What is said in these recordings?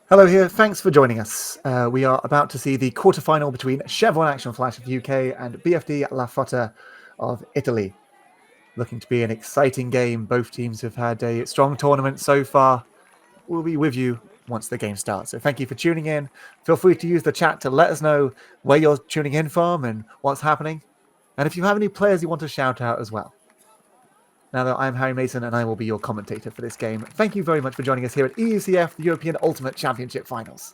Hello here, thanks for joining us. We are about to see the quarterfinal between Chevron Action Flash of the UK and BFD LaFotta of Italy. Looking to be an exciting game. Both teams have had a strong tournament so far. We'll be with you once the game starts. So thank you for tuning in. Feel free to use the chat to let us know where you're tuning in from and what's happening. And if you have any players you want to shout out as well. Now, I'm Harry Mason, and I will be your commentator for this game. Thank you very much for joining us here at EUCF, the European Ultimate Championship Finals.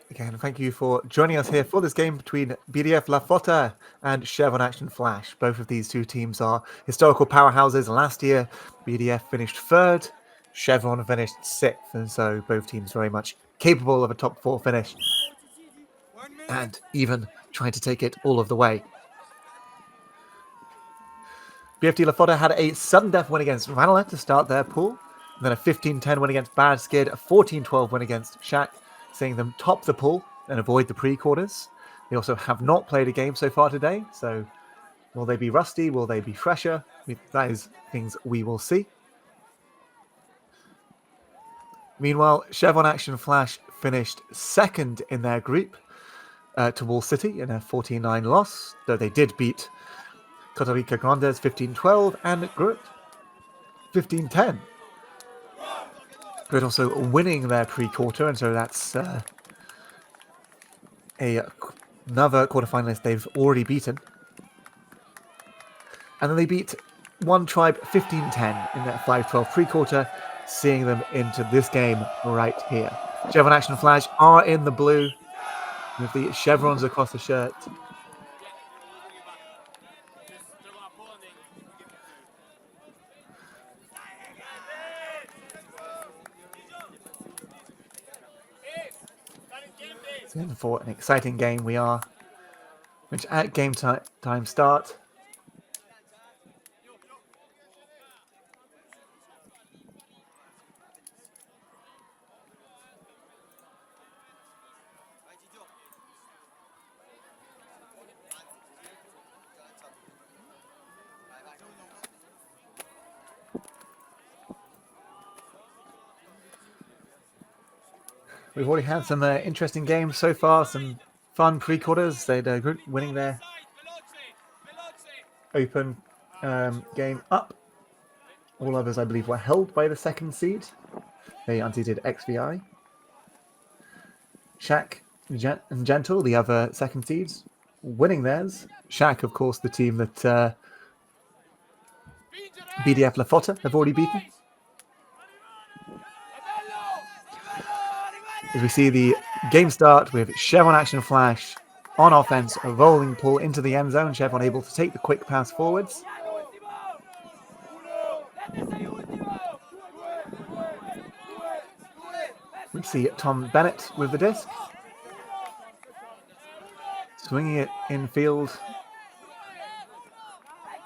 Again, thank you for joining us here for this game between BDF LaFotta and Chevron Action Flash. Both of these two teams are historical powerhouses. Last year, BDF finished third, Chevron finished sixth, and so both teams very much capable of a top four finish and even trying to take it all of the way. BFD LaFotta had a sudden death win against Ranelagh to start their pool, and then a 15-10 win against Bad Skid, a 14-12 win against Shack, seeing them top the pool and avoid the pre-quarters. They also have not played a game so far today, so will they be rusty? Will they be fresher? That is things we will see. Meanwhile, Chevron Action Flash finished second in their group to Wall City in a 14-9 loss, though they did beat Costa Rica Grandes 15-12 and Grit 15-10. Grit also winning their pre-quarter, and so that's another quarterfinalist they've already beaten. And then they beat One Tribe 15-10 in their 5-12 pre-quarter, seeing them into this game right here. Chevron Action Flash are in the blue. with the chevrons across the shirt. So in for an exciting game we are, which at game time start. We've already had some interesting games so far, some fun pre-quarters. They're winning their open game up. All others, I believe, were held by the second seed. They unseated XVI. Shaq and Gentle, the other second seeds, winning theirs. Shaq, of course, the team that BDF LaFotta have already beaten. As we see the game start with Chevron Action Flash on offense, a rolling pull into the end zone. Chevron able to take the quick pass forwards. We see Tom Bennett with the disc. Swinging it infield.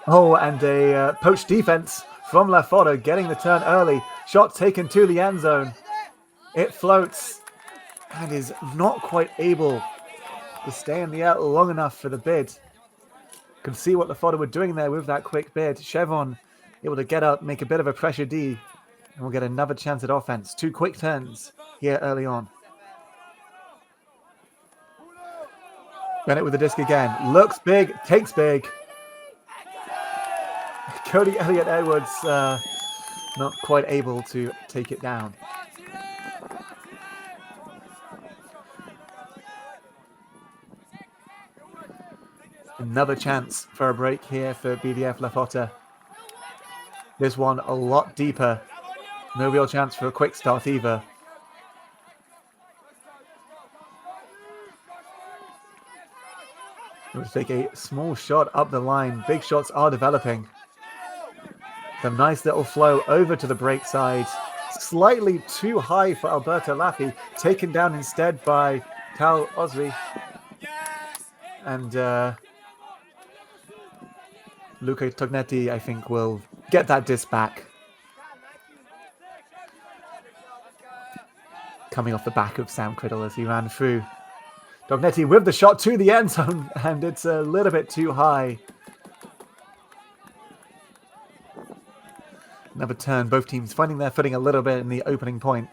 Oh, and a poached defense from LaFotta, getting the turn early. Shot taken to the end zone. It floats and is not quite able to stay in the air long enough for the bid. Can see what LaFotta were doing there with that quick bid. Chevron able to get up, make a bit of a pressure D, and we'll get another chance at offense. 2 quick turns here early on. Bennett with the disc again. Looks big, takes big. Cody Elliott-Edwards not quite able to take it down. Another chance for a break here for BDF LaFotta. This one a lot deeper. No real chance for a quick start either. We'll take a small shot up the line. Big shots are developing. Some nice little flow over to the break side. Slightly too high for Alberto Laffi. Taken down instead by Tal Osri. And Luca Tognetti, I think, will get that disc back. Coming off the back of Sam Criddle as he ran through. Tognetti with the shot to the end zone, and it's a little bit too high. Another turn, both teams finding their footing a little bit in the opening point.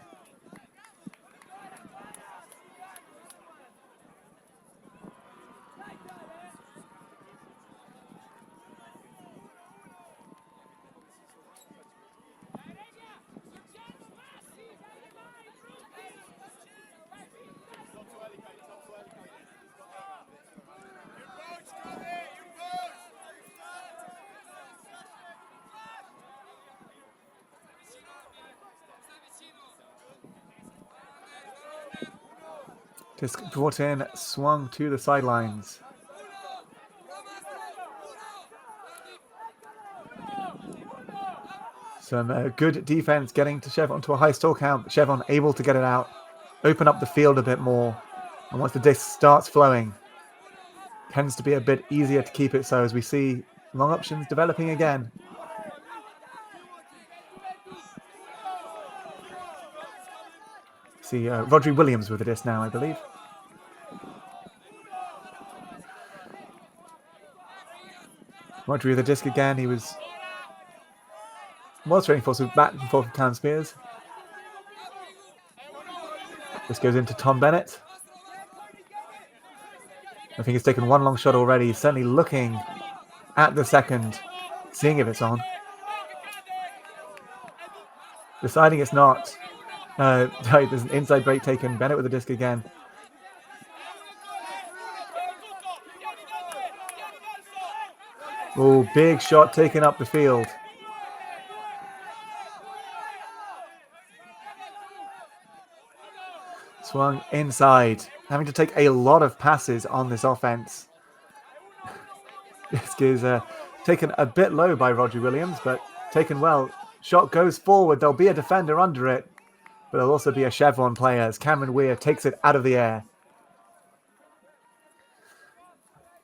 Disc brought in, swung to the sidelines. Some good defense getting to Chevron to a high stall count. Chevron able to get it out, open up the field a bit more. And once the disc starts flowing, tends to be a bit easier to keep it so as we see long options developing again. See Rodri Williams with the disc now, I believe. Rodri with the disc again. He was training for some back and forth with Cam Spears. This goes into Tom Bennett. I think he's taken one long shot already. He's certainly looking at the second, seeing if it's on. Deciding it's not. There's an inside break taken. Bennett with the disc again. Oh, big shot taken up the field. Swung inside. having to take a lot of passes on this offense. This is taken a bit low by Roger Williams, but taken well. Shot goes forward. There'll be a defender under it, but there'll also be a Chevron player as Cameron Weir takes it out of the air.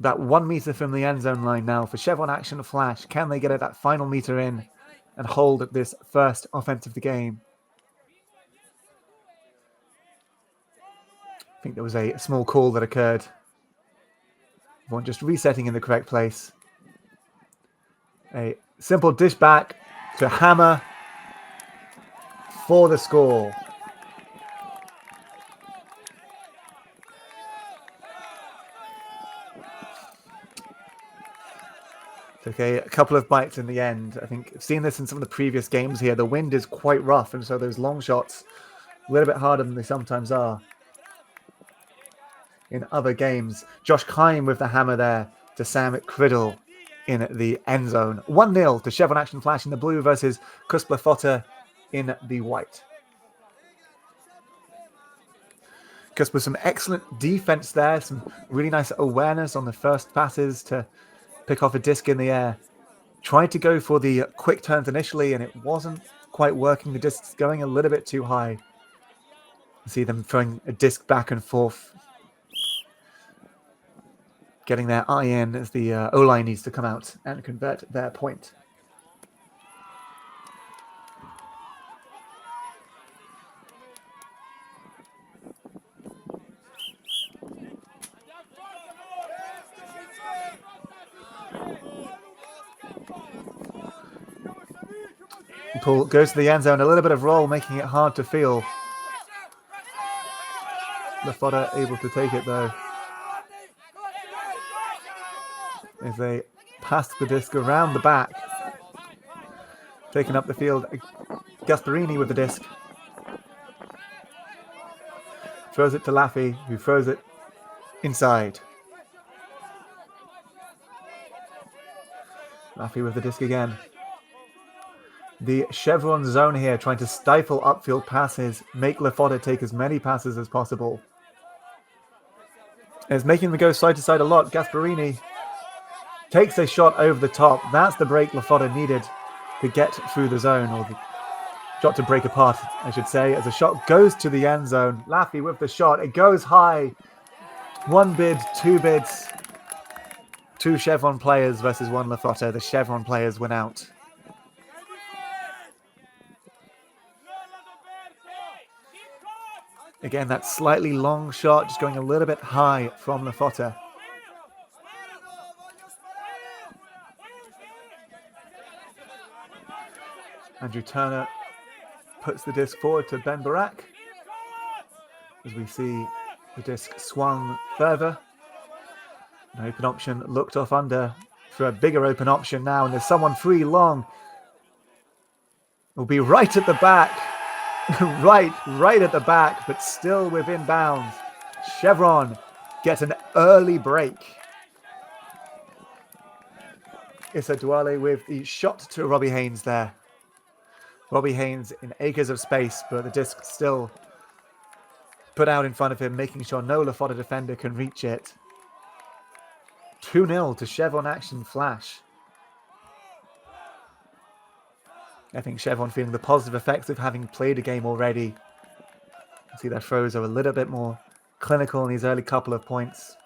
That 1 meter from the end zone line now for Chevron Action Flash. Can they get it that final meter in and hold this first offense of the game? I think there was a small call that occurred. Everyone just resetting in the correct place. A simple dish back to Hammer for the score. Took a couple of bites in the end. I think I've seen this in some of the previous games here. The wind is quite rough, and so those long shots a little bit harder than they sometimes are in other games. Josh Kime with the hammer there to Sam Criddle in the end zone. 1-0 to Chevron Action Flash in the blue versus LaFotta in the white. Cusp with some excellent defense there, some really nice awareness on the first passes to pick off a disc in the air. Tried to go for the quick turns initially, and it wasn't quite working. The disc's going a little bit too high. See them throwing a disc back and forth, getting their eye in as the O-line needs to come out and convert their point. Paul goes to the end zone, a little bit of roll, making it hard to feel. LaFotta able to take it though, as they pass the disc around the back. Taking up the field, Gasparini with the disc. Throws it to Laffy, who throws it inside. Laffy with the disc again. The Chevron zone here, trying to stifle upfield passes, make LaFotta take as many passes as possible. It's making them go side to side a lot. Gasparini takes a shot over the top. That's the break LaFotta needed to get through the zone, or the shot to break apart, I should say, as the shot goes to the end zone. Laffy with the shot. It goes high. 1 bid, 2 bids. 2 Chevron players versus 1 LaFotta. The Chevron players win out. Again, that slightly long shot, just going a little bit high from LaFotta. Andrew Turner puts the disc forward to Ben Barak, as we see the disc swung further. An open option looked off under for a bigger open option now, and there's someone free long. Will be right at the back. right at the back, but still within bounds. Chevron gets an early break. Issa Douale with the shot to Robbie Haynes there. Robbie Haynes in acres of space, but the disc still put out in front of him, making sure no LaFotta defender can reach it. 2-0 to Chevron Action Flash. I think Chevron feeling the positive effects of having played a game already. You see their throws are a little bit more clinical in these early couple of points.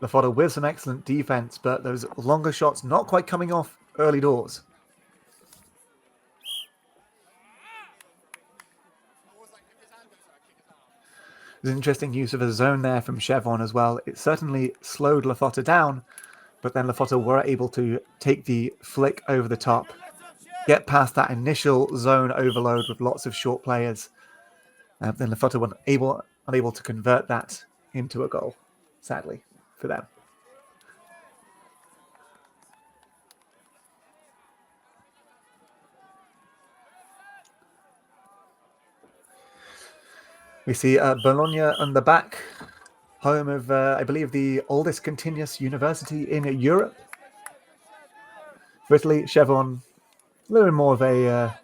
LaFotta with some excellent defense, but those longer shots not quite coming off early doors. There's an interesting use of a zone there from Chevron as well. It certainly slowed LaFotta down, but then LaFotta were able to take the flick over the top, get past that initial zone overload with lots of short players. Then LaFotta were unable to convert that into a goal, sadly, for them. We see Bologna on the back, home of, I believe, the oldest continuous university in Europe. For Italy, Chevron, a little bit more of a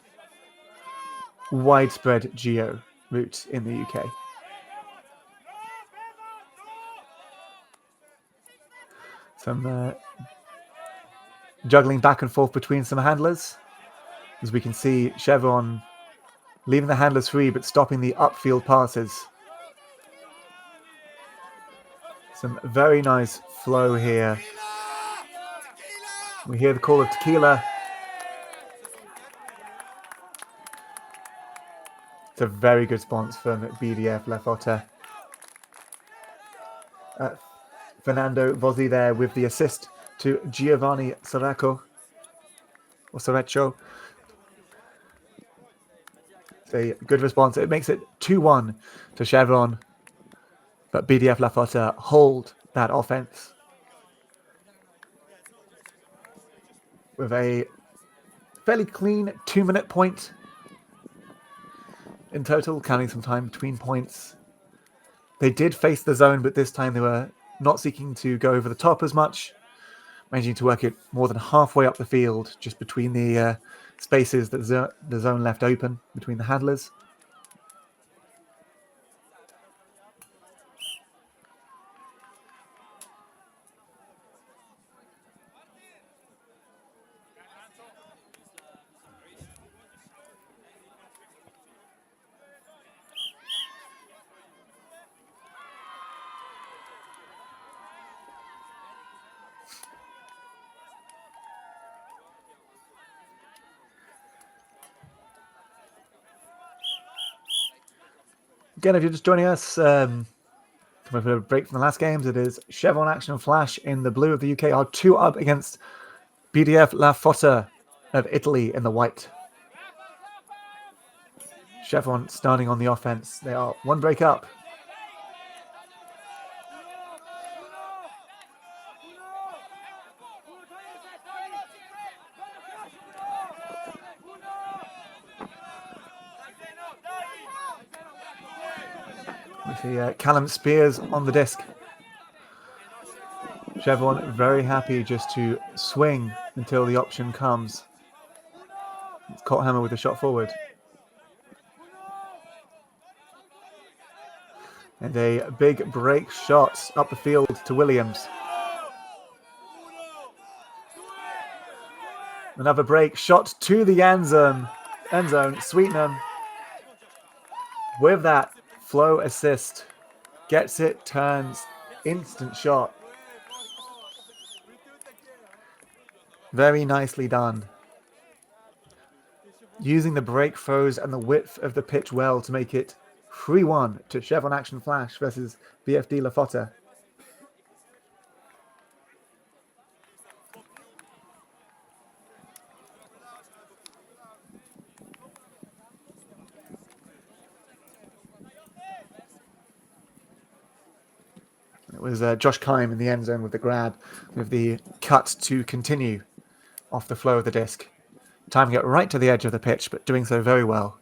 widespread geo route in the UK. Some juggling back and forth between some handlers. As we can see, Chevron leaving the handlers free but stopping the upfield passes. Some very nice flow here. We hear the call of tequila. It's a very good response from BDF LaFotta. Fernando Vozzi there with the assist to Giovanni Soracco. Or Soreccio. It's a good response. It makes it 2-1 to Chevron. But BDF LaFotta hold that offense with a fairly clean 2-minute point in total, counting some time between points. They did face the zone, but this time they were not seeking to go over the top as much, managing to work it more than halfway up the field, just between the spaces that the zone left open between the handlers. Again, if you're just joining us, coming for a break from the last games, it is Chevron Action and Flash in the blue of the UK are 2 up against BDF LaFotta of Italy in the white. Chevron starting on the offense. They are 1 break up. We see Callum Spears on the disc. Chevron very happy just to swing until the option comes. It's Colthammer with a shot forward. And a big break shot up the field to Williams. Another break shot to the end zone. Sweetenham with that flow assist. Gets it, turns, instant shot. Very nicely done. Using the break throws and the width of the pitch well to make it 3-1 to Chevron Action Flash versus BFD LaFotta. It was Josh Kime in the end zone with the grab, with the cut to continue off the flow of the disc. Timing it right to the edge of the pitch, but doing so very well.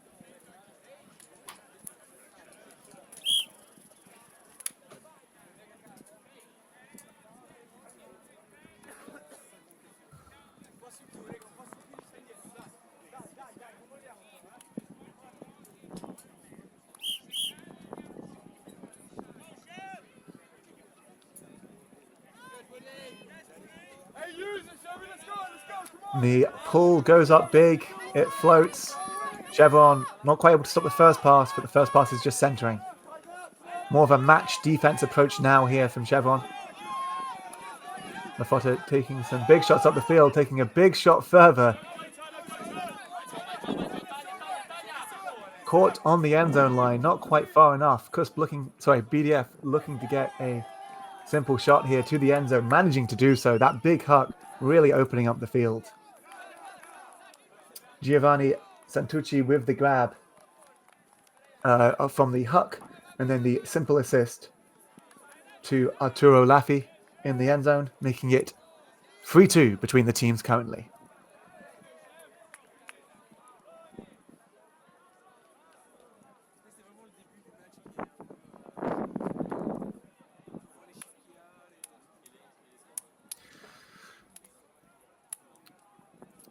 The pull goes up big, it floats. Chevron not quite able to stop the first pass, but the first pass is just centering. More of a match defense approach now here from Chevron. LaFotta taking some big shots up the field, taking a big shot further. Caught on the end zone line, not quite far enough. BDF looking to get a simple shot here to the end zone, managing to do so. That big huck really opening up the field. Giovanni Santucci with the grab from the huck, and then the simple assist to Arturo Laffi in the end zone, making it 3-2 between the teams currently.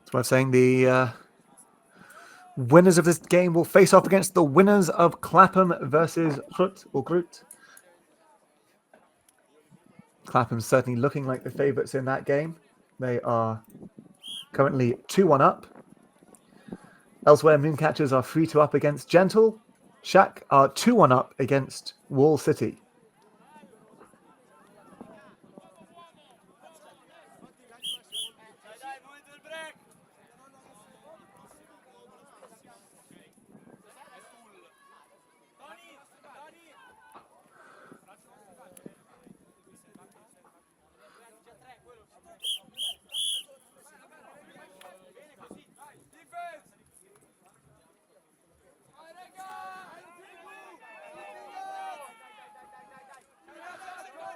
It's worth saying the winners of this game will face off against the winners of Clapham versus Groot. Clapham certainly looking like the favourites in that game. They are currently 2-1 up. Elsewhere, Mooncatchers are 3-2 up against Gentle. Shack are 2-1 up against Wall City.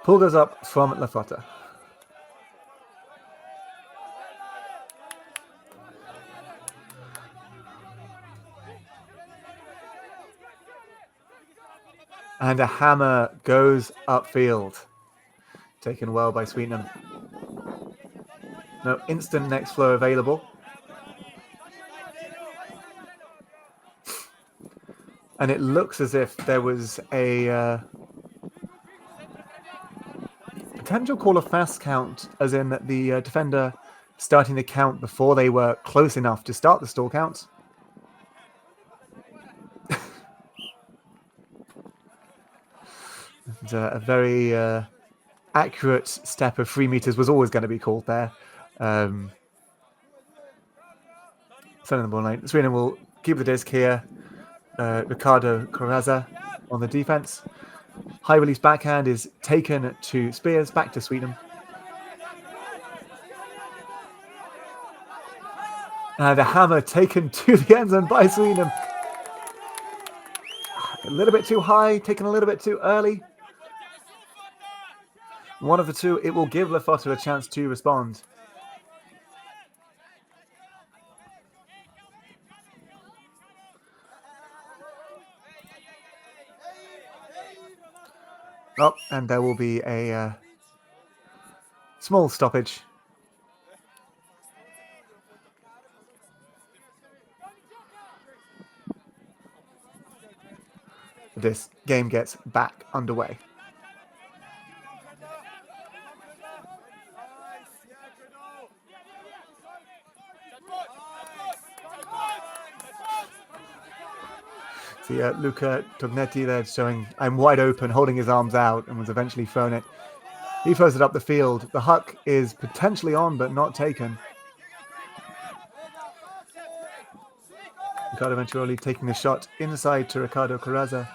Pull goes up from LaFotta. And a hammer goes upfield. Taken well by Sweetenham. No instant next flow available. And it looks as if there was a potential call of fast count, as in the defender starting the count before they were close enough to start the stall count. And, a very accurate step of 3 meters was always going to be called there. Sending the ball line. Sweden will keep the disc here. Ricardo Corazza on the defense. High release backhand is taken to Spears, back to Sweden. And a hammer taken to the end zone by Sweden. A little bit too high, taken a little bit too early. One of the two, it will give LaFotta a chance to respond. Oh, and there will be a small stoppage. This game gets back underway. See Luca Tognetti there showing I'm wide open, holding his arms out, and was eventually thrown it. He throws it up the field. The huck is potentially on, but not taken. Ricardo Venturoli taking the shot inside to Ricardo Corazza.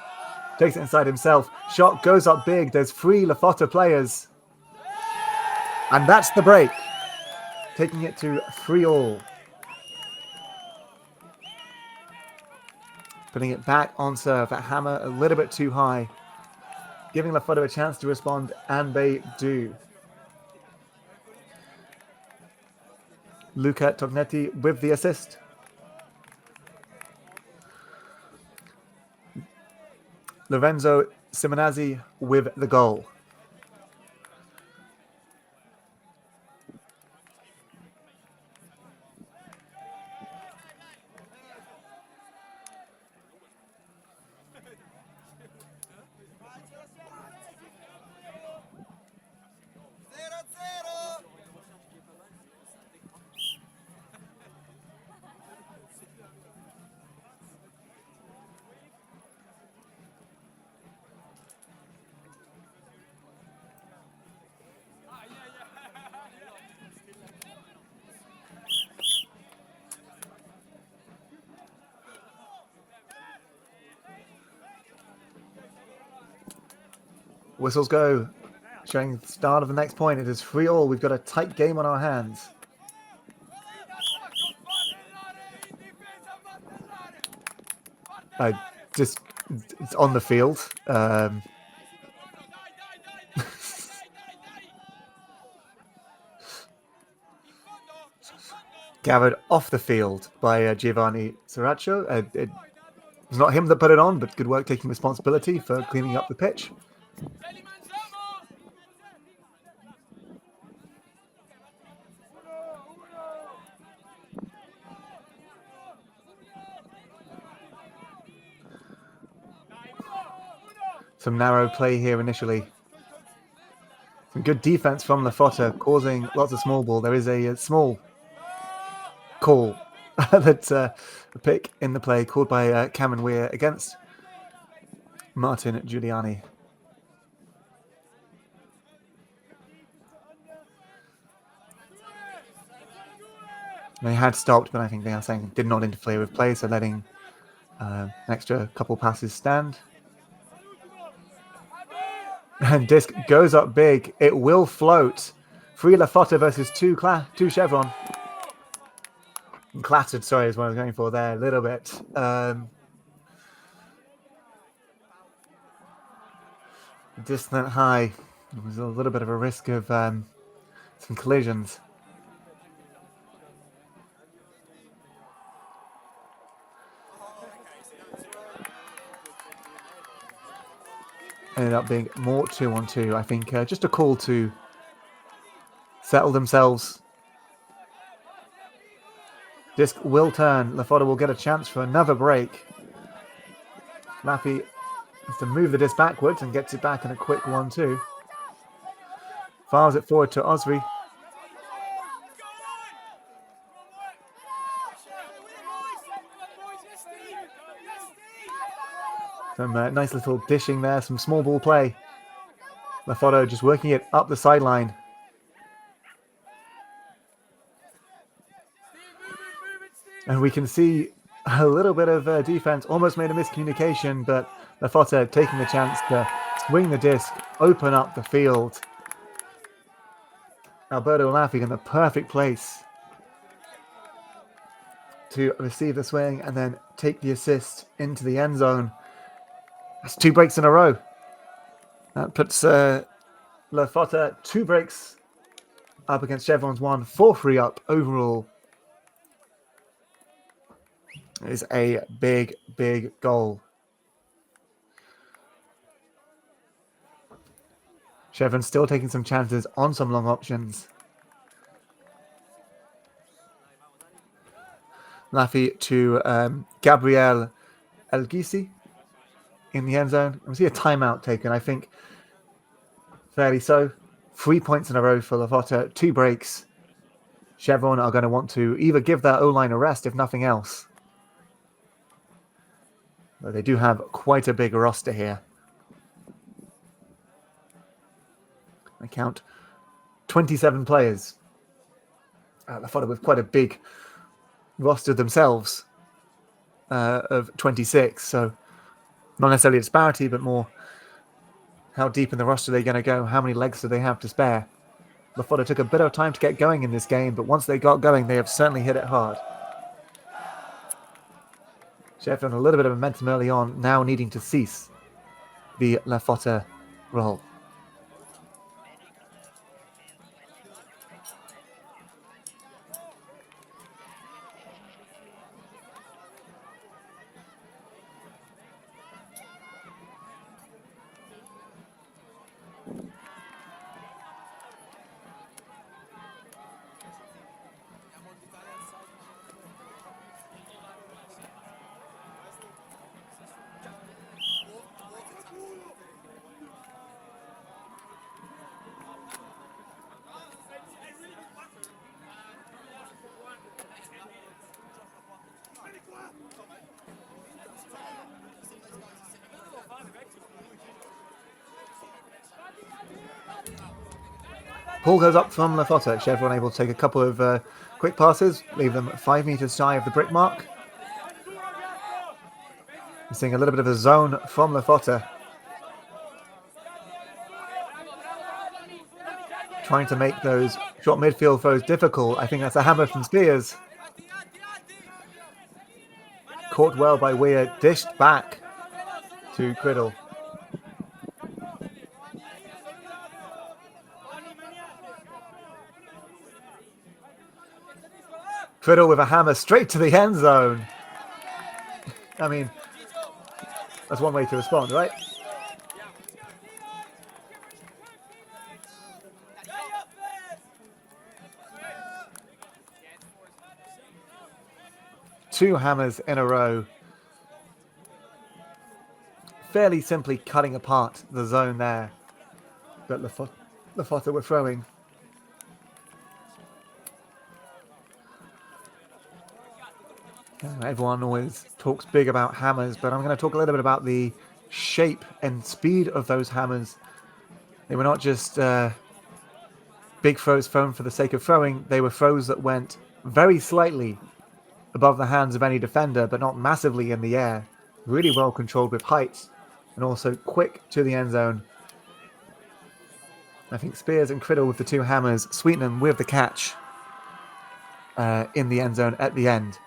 Takes it inside himself. Shot goes up big. There's 3 LaFotta players. And that's the break. Taking it to 3-3. Putting it back on serve. That hammer a little bit too high. Giving LaFotta a chance to respond, and they do. Luca Tognetti with the assist. Lorenzo Simonazzi with the goal. Whistles go, showing the start of the next point. It is 3-3. We've got a tight game on our hands. Just it's on the field. Gathered off the field by Giovanni Sriracho. It was not him that put it on, but good work taking responsibility for cleaning up the pitch. Some narrow play here initially. Some good defense from LaFotta, causing lots of small ball. There is a small call that's a pick in the play called by Cameron Weir against Martin Giuliani. They had stopped, but I think they are saying did not interfere with play, so letting an extra couple passes stand. And disc goes up big. It will float. 3 LaFotta versus 2 Chevron. Clattered, sorry, is what I was going for there a little bit. Distant high. There was a little bit of a risk of some collisions. Ended up being more 2-on-2. I think just a call to settle themselves. Disc will turn. LaFotta will get a chance for another break. Laffy has to move the disc backwards and gets it back in a quick 1-2. Files it forward to Osri. Some nice little dishing there, some small ball play. LaFotta just working it up the sideline. And we can see a little bit of defense, almost made a miscommunication, but LaFotta taking the chance to swing the disc, open up the field. Alberto Laffy in the perfect place to receive the swing and then take the assist into the end zone. That's 2 breaks in a row. That puts LaFotta 2 breaks up against Chevron's 1, 4-3 up overall. It is a big, big goal. Chevron still taking some chances on some long options. Laffy to Gabriel Elgisi in the end zone. We see a timeout taken, I think, fairly so. 3 points in a row for LaFotta, 2 breaks. Chevron are going to want to either give their O-line a rest, if nothing else. But they do have quite a big roster here. I count 27 players. LaFotta with quite a big roster themselves of 26. So not necessarily a disparity, but more how deep in the roster are they going to go? How many legs do they have to spare? LaFotta took a bit of time to get going in this game, but once they got going, they have certainly hit it hard. Chevron a little bit of momentum early on, now needing to cease the LaFotta roll. Pull goes up from LaFotta. Chevron able to take a couple of quick passes, leave them 5 meters shy of the brick mark. We're seeing a little bit of a zone from LaFotta. Trying to make those short midfield throws difficult. I think that's a hammer from Spears. Caught well by Weir, dished back to Criddle. Criddle with a hammer straight to the end zone. I mean, that's one way to respond, right? Two hammers in a row. fairly simply cutting apart the zone there that LaFotta were throwing. Everyone always talks big about hammers, but I'm going to talk a little bit about the shape and speed of those hammers. They were not just big throws thrown for the sake of throwing. They were throws that went very slightly above the hands of any defender, but not massively in the air. Really well controlled with height, and also quick to the end zone. I think Spears and Criddle with the two hammers, Sweetenham with the catch in the end zone at the end.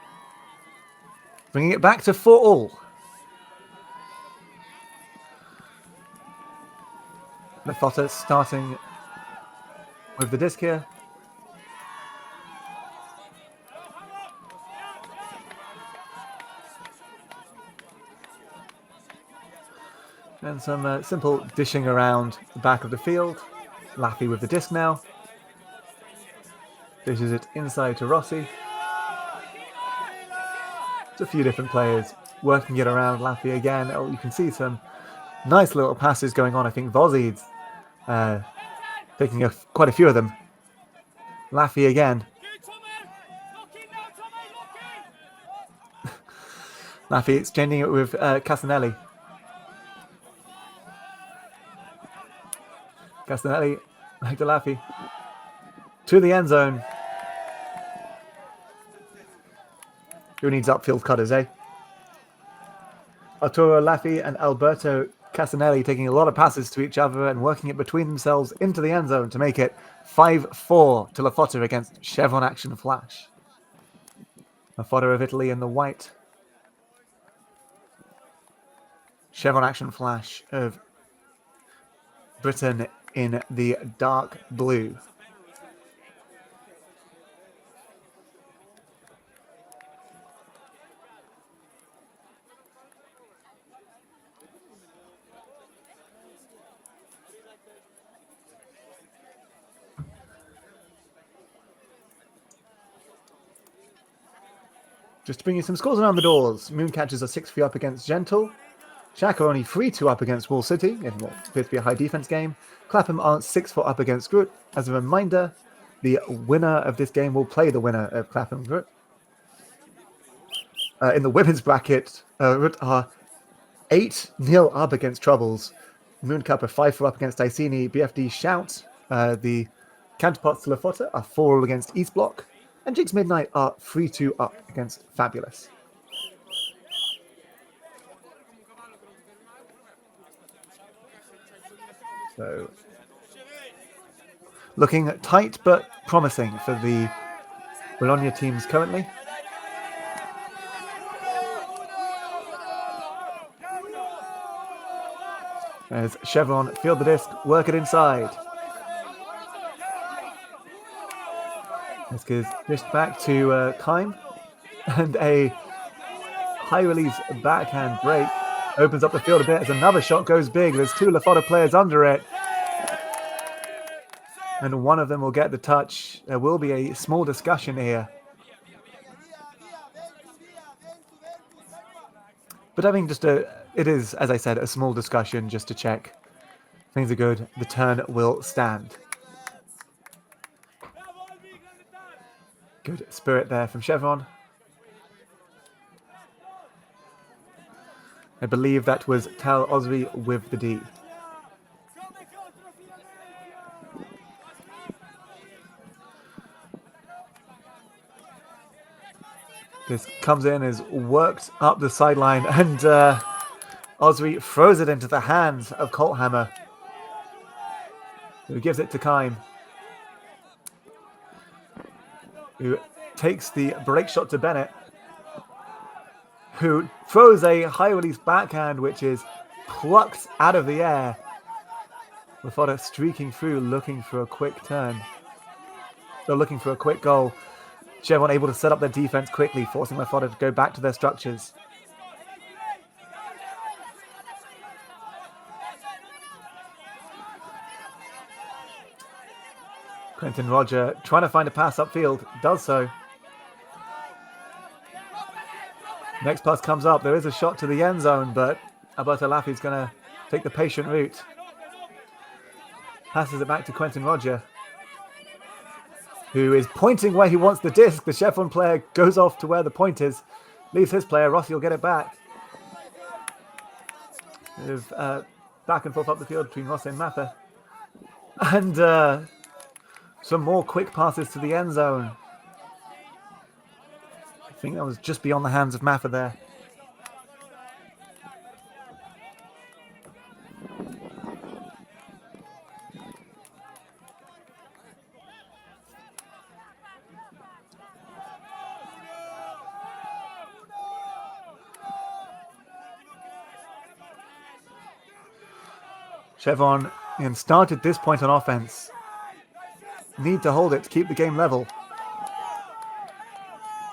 Bringing it back to 4-4. LaFotta starting with the disc here. And some simple dishing around the back of the field. Laffy with the disc now. Dishes it inside to Rossi. It's a few different players working it around Laffy again. Oh, you can see some nice little passes going on. I think Vozid's picking quite a few of them. Laffy again. Laffy exchanging it with Casanelli. Castanelli, back to Laffy. To the end zone. Who needs upfield cutters, eh? Arturo Laffy and Alberto Casanelli taking a lot of passes to each other and working it between themselves into the end zone to make it 5-4 to LaFotta against Chevron Action Flash. LaFotta of Italy in the white. Chevron Action Flash of Britain in the dark blue. Just to bring you some scores around the doors. Mooncatchers are 6-3 up against Gentle. Shack are only 3-2 up against Wall City in what appears to be a high defense game. Clapham are 6-4 up against Groot. As a reminder, the winner of this game will play the winner of Clapham Groot. In the women's bracket, Root are 8-0 up against Troubles. Mooncup are 5-4 up against Iceni. BFD Shout, the counterparts to LaFotta, are 4 against East Block. And Jigs Midnight are 3-2 up against Fabulous. So, looking tight but promising for the Bologna teams currently. As Chevron field the disc, work it inside. Disc is dished back to Kime, and a high release backhand break opens up the field a bit as another shot goes big. There's 2 LaFotta players under it, and one of them will get the touch. There will be a small discussion here. But I mean, it is, as I said, a small discussion just to check things are good. The turn will stand. Good spirit there from Chevron. I believe that was Tal Osri with the D. This comes in, is worked up the sideline, and Osri throws it into the hands of Colthammer, who gives it to Kime, who takes the break shot to Bennett, who throws a high release backhand, which is plucked out of the air. LaFotta streaking through, looking for a quick turn. They're looking for a quick goal. Chevron able to set up their defense quickly, forcing LaFotta to go back to their structures. Quentin Roger trying to find a pass upfield, does so. Next pass comes up, there is a shot to the end zone, but Alberto Laffy's going to take the patient route. Passes it back to Quentin Roger, who is pointing where he wants the disc. The Chevron player goes off to where the point is, leaves his player. Rossi will get it back. With back and forth up the field between Rossi and Mather. And some more quick passes to the end zone. I think that was just beyond the hands of Mather there. Chevron started this point on offense. Need to hold it to keep the game level.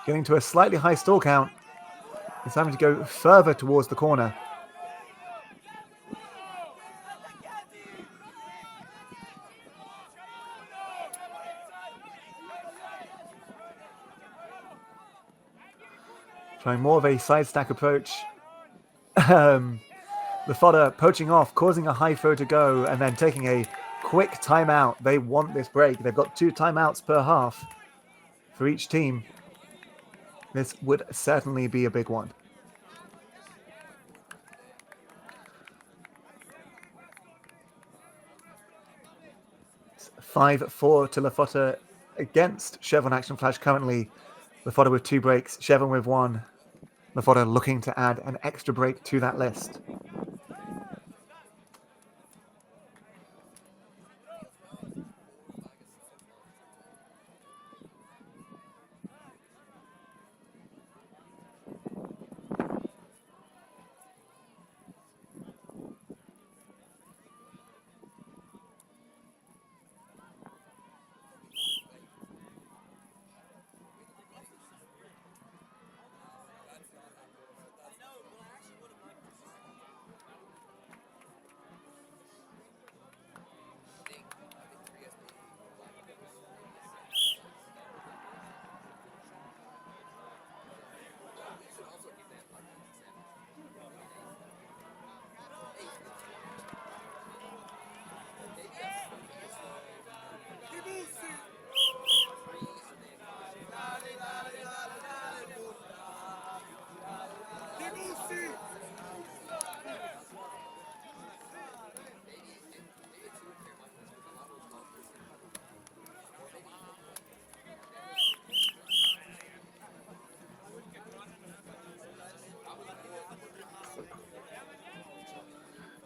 Getting to a slightly high stall count. It's having to go further towards the corner. Trying more of a side stack approach. LaFotta poaching off, causing a high throw to go, and then taking a quick timeout. They want this break. They've got 2 timeouts per half for each team. This would certainly be a big one. It's 5-4 to LaFotta against Chevron Action Flash currently. LaFotta with 2 breaks, Chevron with 1. LaFotta looking to add an extra break to that list.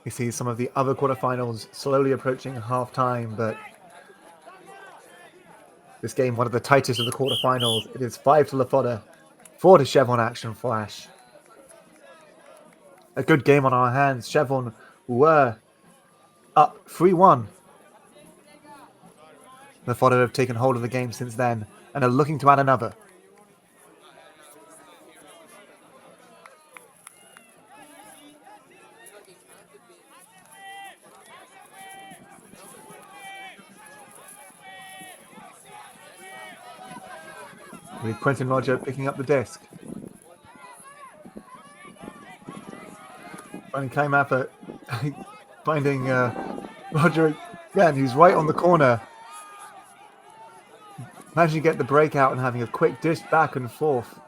You see some of the other quarterfinals slowly approaching half-time, but this game, one of the tightest of the quarterfinals. It is 5 to LaFotta, 4 to Chevron Action Flash. A good game on our hands. Chevron were up 3-1. LaFotta have taken hold of the game since then and are looking to add another. With Quentin Roger picking up the disc. Finding Kai Mapper, finding Roger again, who's right on the corner. Managing to get the breakout and having a quick dish back and forth.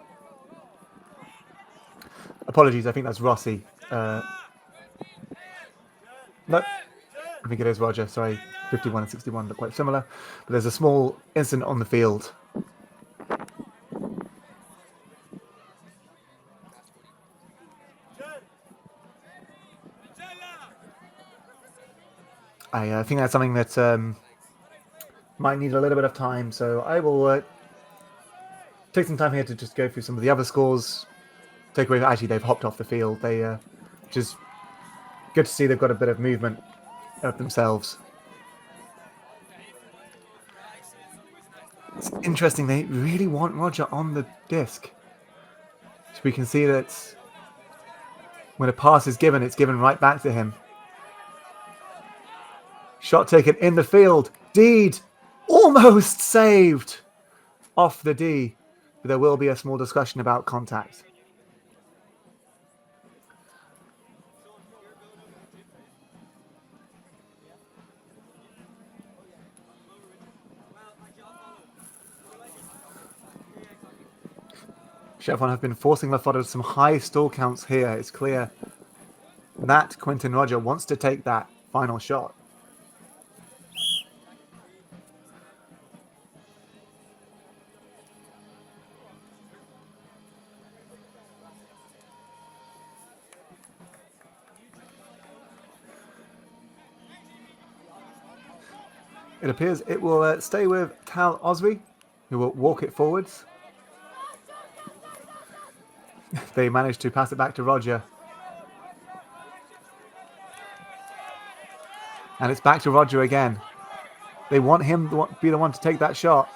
Apologies, I think that's Rossi. No, I think it is Roger, sorry. 51 and 61 look quite similar. But there's a small incident on the field. I think that's something that might need a little bit of time, so I will take some time here to just go through some of the other scores. Take away, actually, they've hopped off the field. They, which is good to see. They've got a bit of movement of themselves. It's interesting. They really want Roger on the disc. So we can see that when a pass is given, it's given right back to him. Shot taken in the field. Deed almost saved off the D. But there will be a small discussion about contact. Chevron have been forcing LaFotta to some high stall counts here. It's clear that Quentin Roger wants to take that final shot. It appears it will stay with Tal Osby, who will walk it forwards. They managed to pass it back to Roger. And it's back to Roger again. They want him to be the one to take that shot.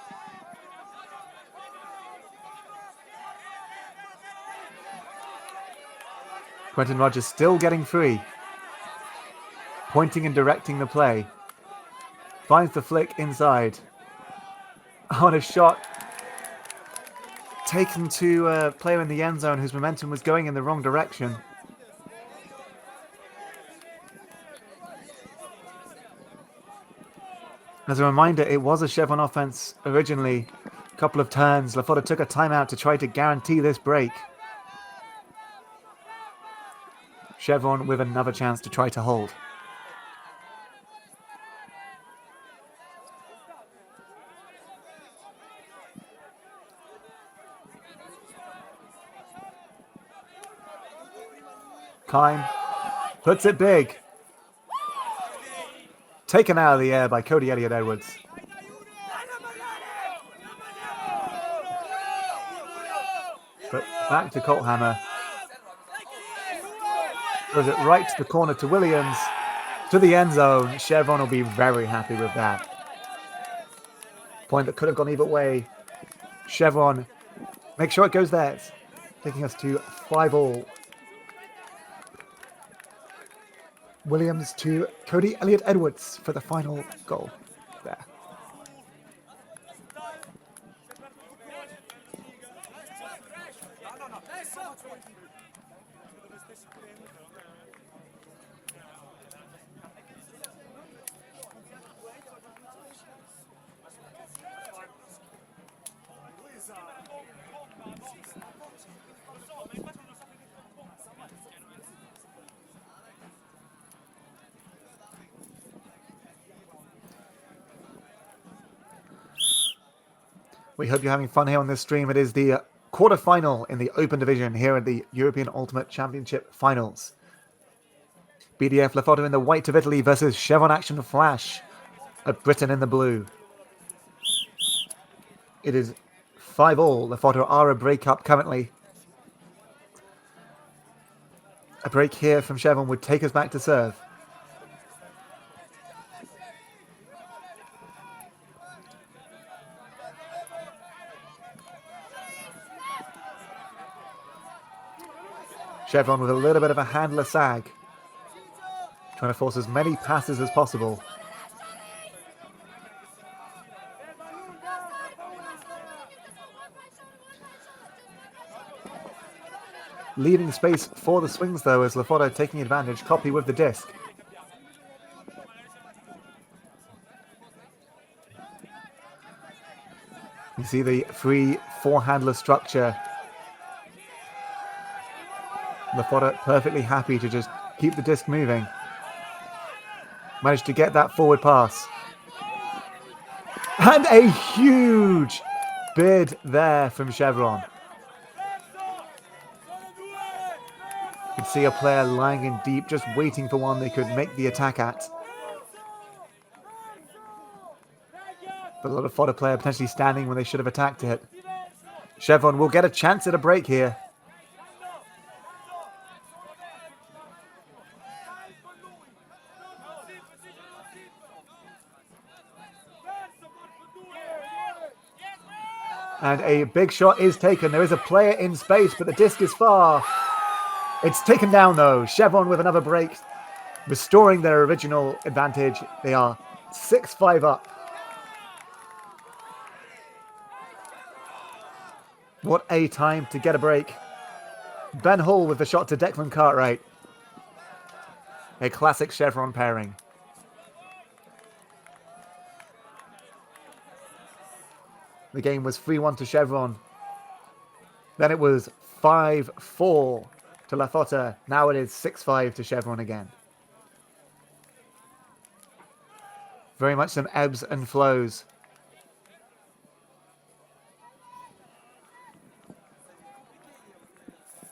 Quentin Rogers still getting free. Pointing and directing the play. Finds the flick inside. On a shot taken to a player in the end zone whose momentum was going in the wrong direction. As a reminder, it was a Chevron offense originally. A couple of turns. LaFotta took a timeout to try to guarantee this break. Chevron with another chance to try to hold. Kime puts it big. Taken out of the air by Cody Elliott-Edwards. But back to Colthammer. Throws it right to the corner to Williams. To the end zone. Chevron will be very happy with that. Point that could have gone either way. Chevron, make sure it goes there. Taking us to 5-all. Williams to Cody Elliott-Edwards for the final goal there. We hope you're having fun here on this stream. It is the quarterfinal in the Open Division here at the European Ultimate Championship Finals. BDF LaFotta in the white of Italy versus Chevron Action Flash of Britain in the blue. It is 5-all. LaFotta are a break up currently. A break here from Chevron would take us back to serve. Chevron with a little bit of a handler sag. Trying to force as many passes as possible. Leaving space for the swings though as LaFotta taking advantage. Copy with the disc. You see the free four-handler structure. LaFotta perfectly happy to just keep the disc moving. Managed to get that forward pass. And a huge bid there from Chevron. You can see a player lying in deep, just waiting for one they could make the attack at. But a lot of LaFotta player potentially standing when they should have attacked it. Chevron will get a chance at a break here. And a big shot is taken. There is a player in space, but the disc is far. It's taken down though. Chevron with another break, restoring their original advantage. They are 6-5 up. What a time to get a break. Ben Hall with the shot to Declan Cartwright. A classic Chevron pairing. The game was 3-1 to Chevron. Then it was 5-4 to LaFotta. Now it is 6-5 to Chevron again. Very much some ebbs and flows.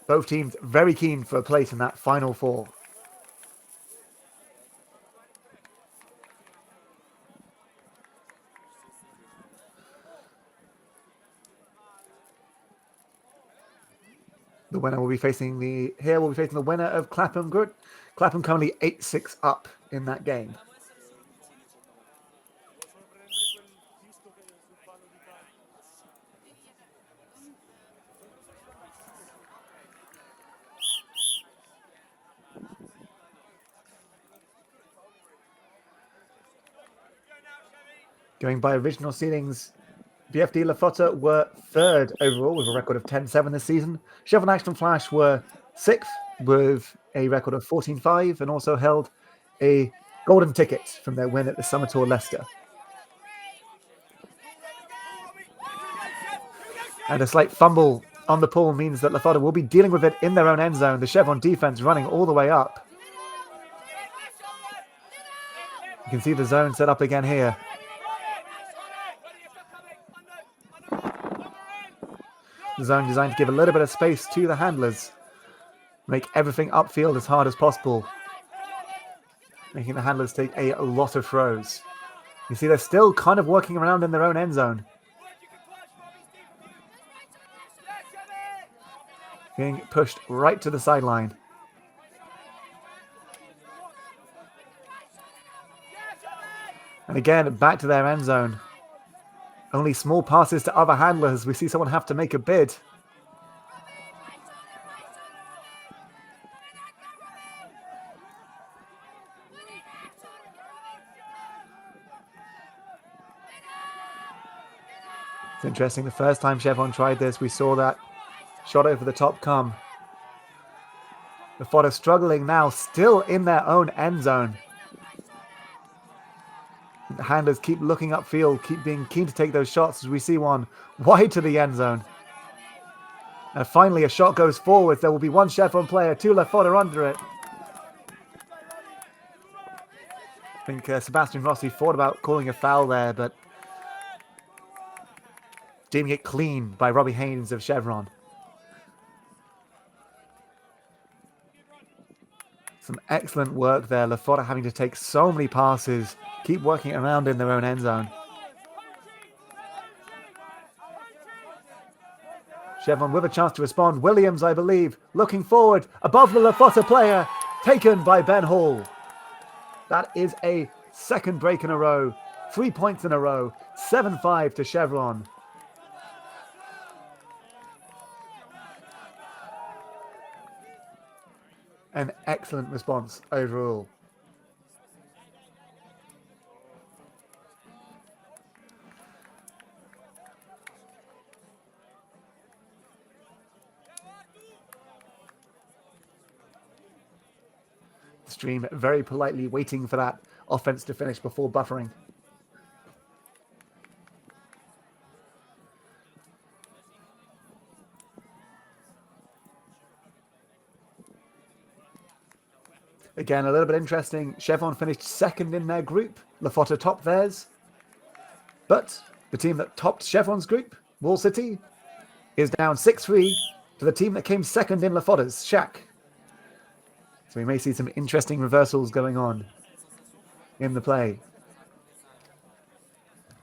Both teams very keen for a place in that final four. The winner will be facing the winner of Clapham Group. Clapham currently 8-6 up in that game. Going by original seedings, BFD LaFotta were third overall with a record of 10-7 this season. Chevron Action Flash were sixth with a record of 14-5 and also held a golden ticket from their win at the Summer Tour Leicester. And a slight fumble on the pool means that LaFotta will be dealing with it in their own end zone. The Chevron defense running all the way up. You can see the zone set up again here. The zone designed to give a little bit of space to the handlers. Make everything upfield as hard as possible. Making the handlers take a lot of throws. You see they're still kind of working around in their own end zone. Being pushed right to the sideline. And again, back to their end zone. Only small passes to other handlers. We see someone have to make a bid. It's interesting. The first time Chevron tried this, we saw that shot over the top come. LaFotta struggling now, still in their own end zone. The handlers keep looking upfield, keep being keen to take those shots as we see one wide to the end zone. And finally a shot goes forward. There will be one Chevron player, two LaFotta under it. I think Sebastian Rossi thought about calling a foul there, but deeming it clean by Robbie Haynes of Chevron. Some excellent work there. LaFotta having to take so many passes, keep working around in their own end zone. Chevron with a chance to respond. Williams, I believe, looking forward above the LaFotta player, taken by Ben Hall. That is a second break in a row, 3 points in a row, 7-5 to Chevron. An excellent response overall. Stream very politely waiting for that offense to finish before buffering. Again, a little bit interesting. Chevron finished second in their group. LaFotta topped theirs. But the team that topped Chevron's group, Wall City, is down 6-3 to the team that came second in LaFotta's, Shack. So we may see some interesting reversals going on in the play.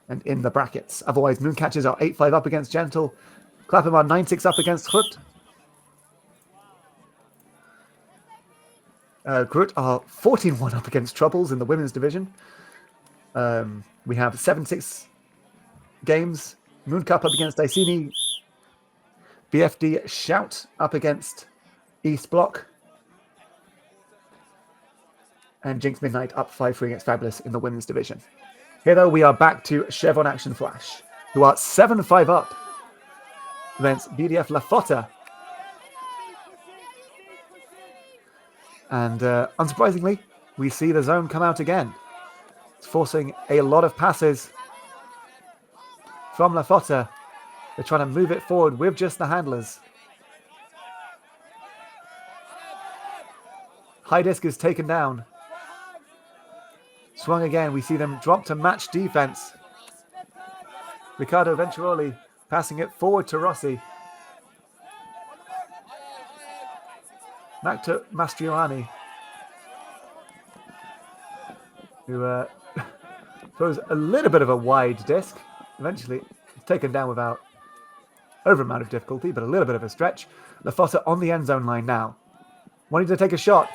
And in the brackets. Otherwise, Mooncatchers are 8-5 up against Gentle. Clapham are 9-6 up against Groot. Groot are 14-1 up against Troubles in the women's division. We have 7-6 games. Mooncup up against Iceni. BFD Shout up against East Block. And Jinx Midnight up 5-3 against Fabulous in the women's division. Here, though, we are back to Chevron Action Flash, who are 7-5 up against BDF LaFotta. And unsurprisingly, we see the zone come out again. It's forcing a lot of passes from LaFotta. They're trying to move it forward with just the handlers. High disc is taken down. Swung again. We see them drop to match defense. Riccardo Venturoli passing it forward to Rossi. Back to Mastriani, who throws a little bit of a wide disc. Eventually, it's taken down without over amount of difficulty, but a little bit of a stretch. LaFotta on the end zone line now. Wanting to take a shot.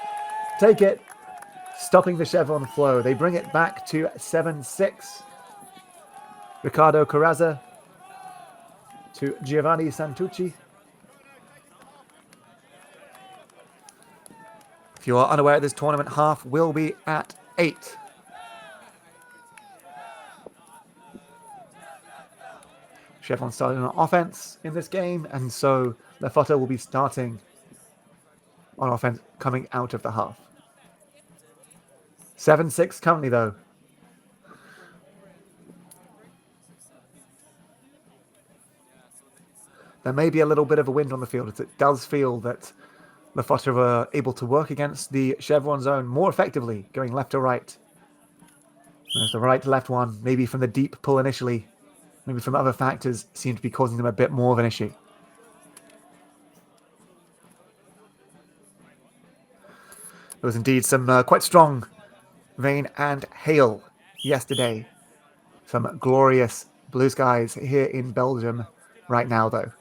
Take it. Stopping the Chevron flow. They bring it back to 7-6. Riccardo Carrazza to Giovanni Santucci. If you are unaware, this tournament half will be at 8. Chevron starting on offense in this game, and so LaFotta will be starting on offense coming out of the half. 7-6 currently, though. There may be a little bit of a wind on the field, as it does feel that LaFotta were able to work against the Chevron zone more effectively, going left to right. There's the right to left one, maybe from the deep pull initially, maybe from other factors, seem to be causing them a bit more of an issue. There was indeed some quite strong rain and hail yesterday. Some glorious blue skies here in Belgium right now, though.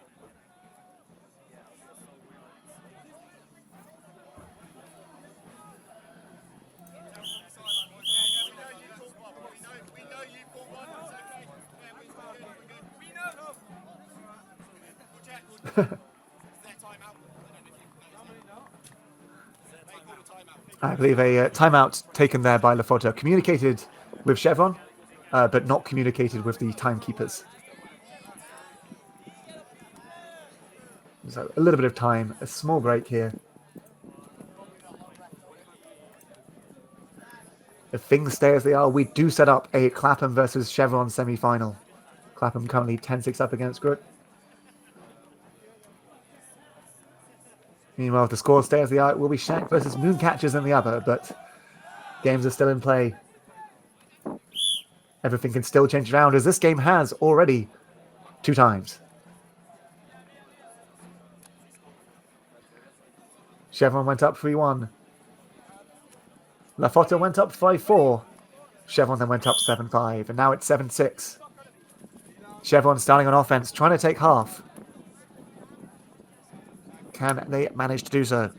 I believe a timeout taken there by LaFotta. Communicated with Chevron, but not communicated with the timekeepers. So a little bit of time, a small break here. If things stay as they are, we do set up a Clapham versus Chevron semi-final. Clapham currently 10-6 up against Groot. Meanwhile, if the scores stay as they are, it will be Shank versus Mooncatchers in the other, but games are still in play. Everything can still change around, as this game has already 2 times. Chevron went up 3-1. LaFotta went up 5-4. Chevron then went up 7-5, and now it's 7-6. Chevron starting on offense, trying to take half. Can they manage to do so?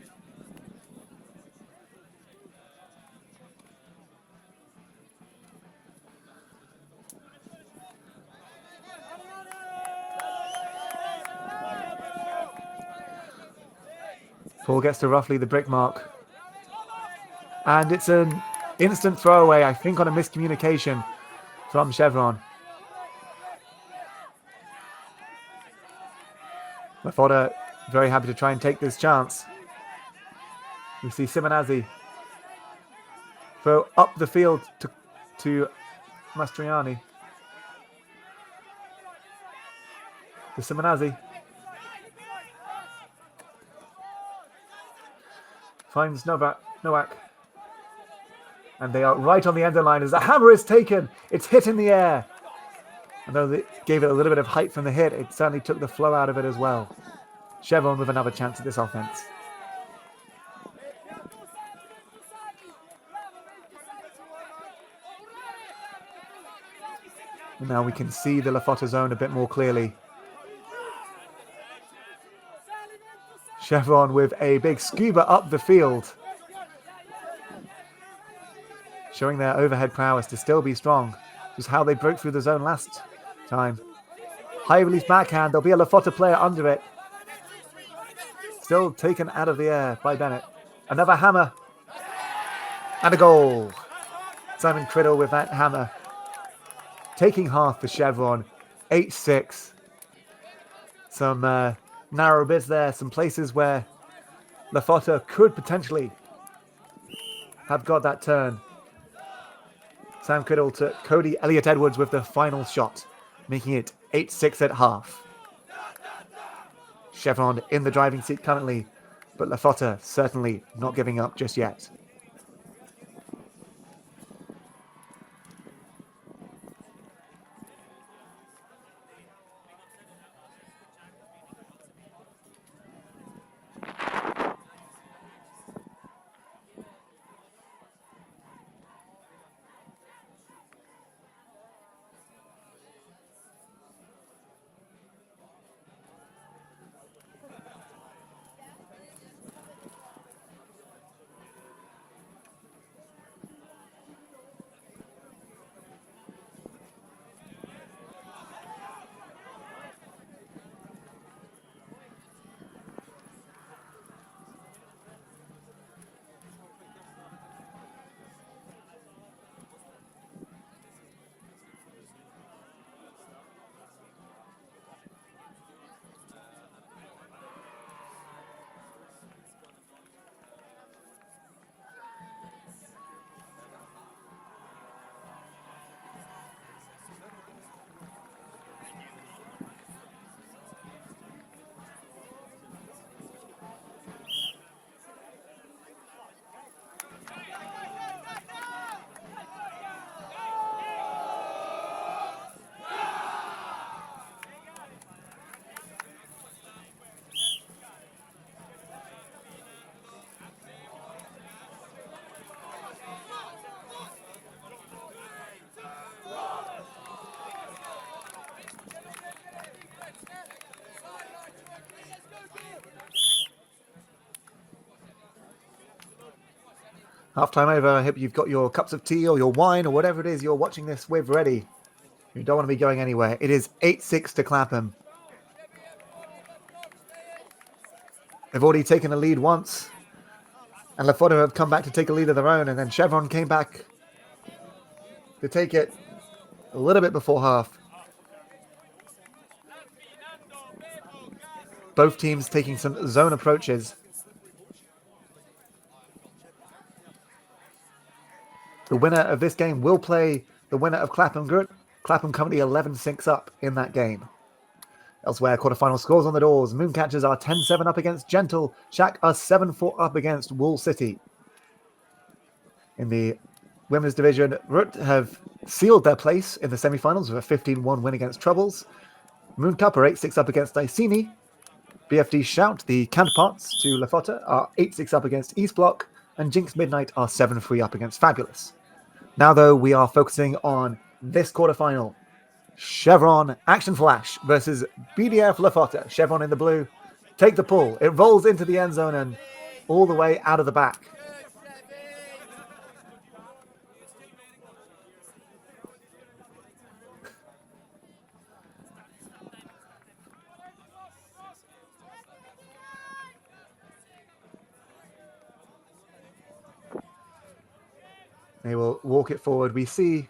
Paul gets to roughly the brick mark. And it's an instant throwaway, I think, on a miscommunication from Chevron. LaFotta very happy to try and take this chance. We see Simonazzi throw up the field to Mastriani. To Simonazzi. Finds Nowak. And they are right on the end of the line as the hammer is taken. It's hit in the air. And though they gave it a little bit of height from the hit, it certainly took the flow out of it as well. Chevron with another chance at this offense. And now we can see the LaFotta zone a bit more clearly. Chevron with a big scuba up the field. Showing their overhead prowess to still be strong. Just how they broke through the zone last time. High release backhand. There'll be a LaFotta player under it. Still taken out of the air by Bennett. Another hammer. And a goal. Simon Criddle with that hammer. Taking half for Chevron. 8-6. Some narrow bits there. Some places where LaFotta could potentially have got that turn. Sam Criddle to Cody Elliott-Edwards with the final shot, making it 8-6 at half. Chevron in the driving seat currently, but LaFotta certainly not giving up just yet. Half time over. I hope you've got your cups of tea or your wine or whatever it is you're watching this with ready. You don't want to be going anywhere. It is 8-6 to Clapham. They've already taken a lead once. And LaFotta have come back to take a lead of their own. And then Chevron came back to take it a little bit before half. Both teams taking some zone approaches. The winner of this game will play the winner of Clapham Group. Clapham currently 11-6 up in that game. Elsewhere, quarterfinal scores on the doors. Mooncatchers are 10-7 up against Gentle. Shack are 7-4 up against Wool City. In the women's division, Root have sealed their place in the semi-finals with a 15-1 win against Troubles. Mooncup are 8-6 up against Iceni. BFD Shout, the counterparts to LaFotta, are 8-6 up against East Block. And Jinx Midnight are 7-3 up against Fabulous. Now, though, we are focusing on this quarterfinal. Chevron Action Flash versus BDF LaFotta. Chevron in the blue. Take the pull. It rolls into the end zone and all the way out of the back. They will walk it forward. We see,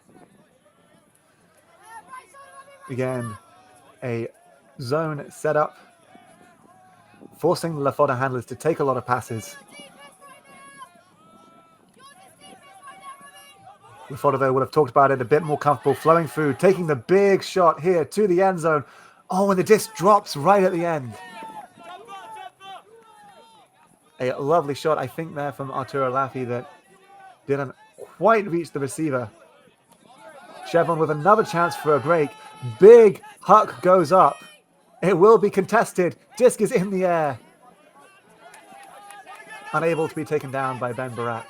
again, a zone set up, forcing LaFotta handlers to take a lot of passes. LaFotta, though, would have talked about it, a bit more comfortable, flowing through, taking the big shot here to the end zone. Oh, and the disc drops right at the end. A lovely shot, I think, there from Arturo Laffy that didn't quite reach the receiver. Chevron with another chance for a break. Big huck goes up. It will be contested. Disc is in the air. Unable to be taken down by Ben Barat.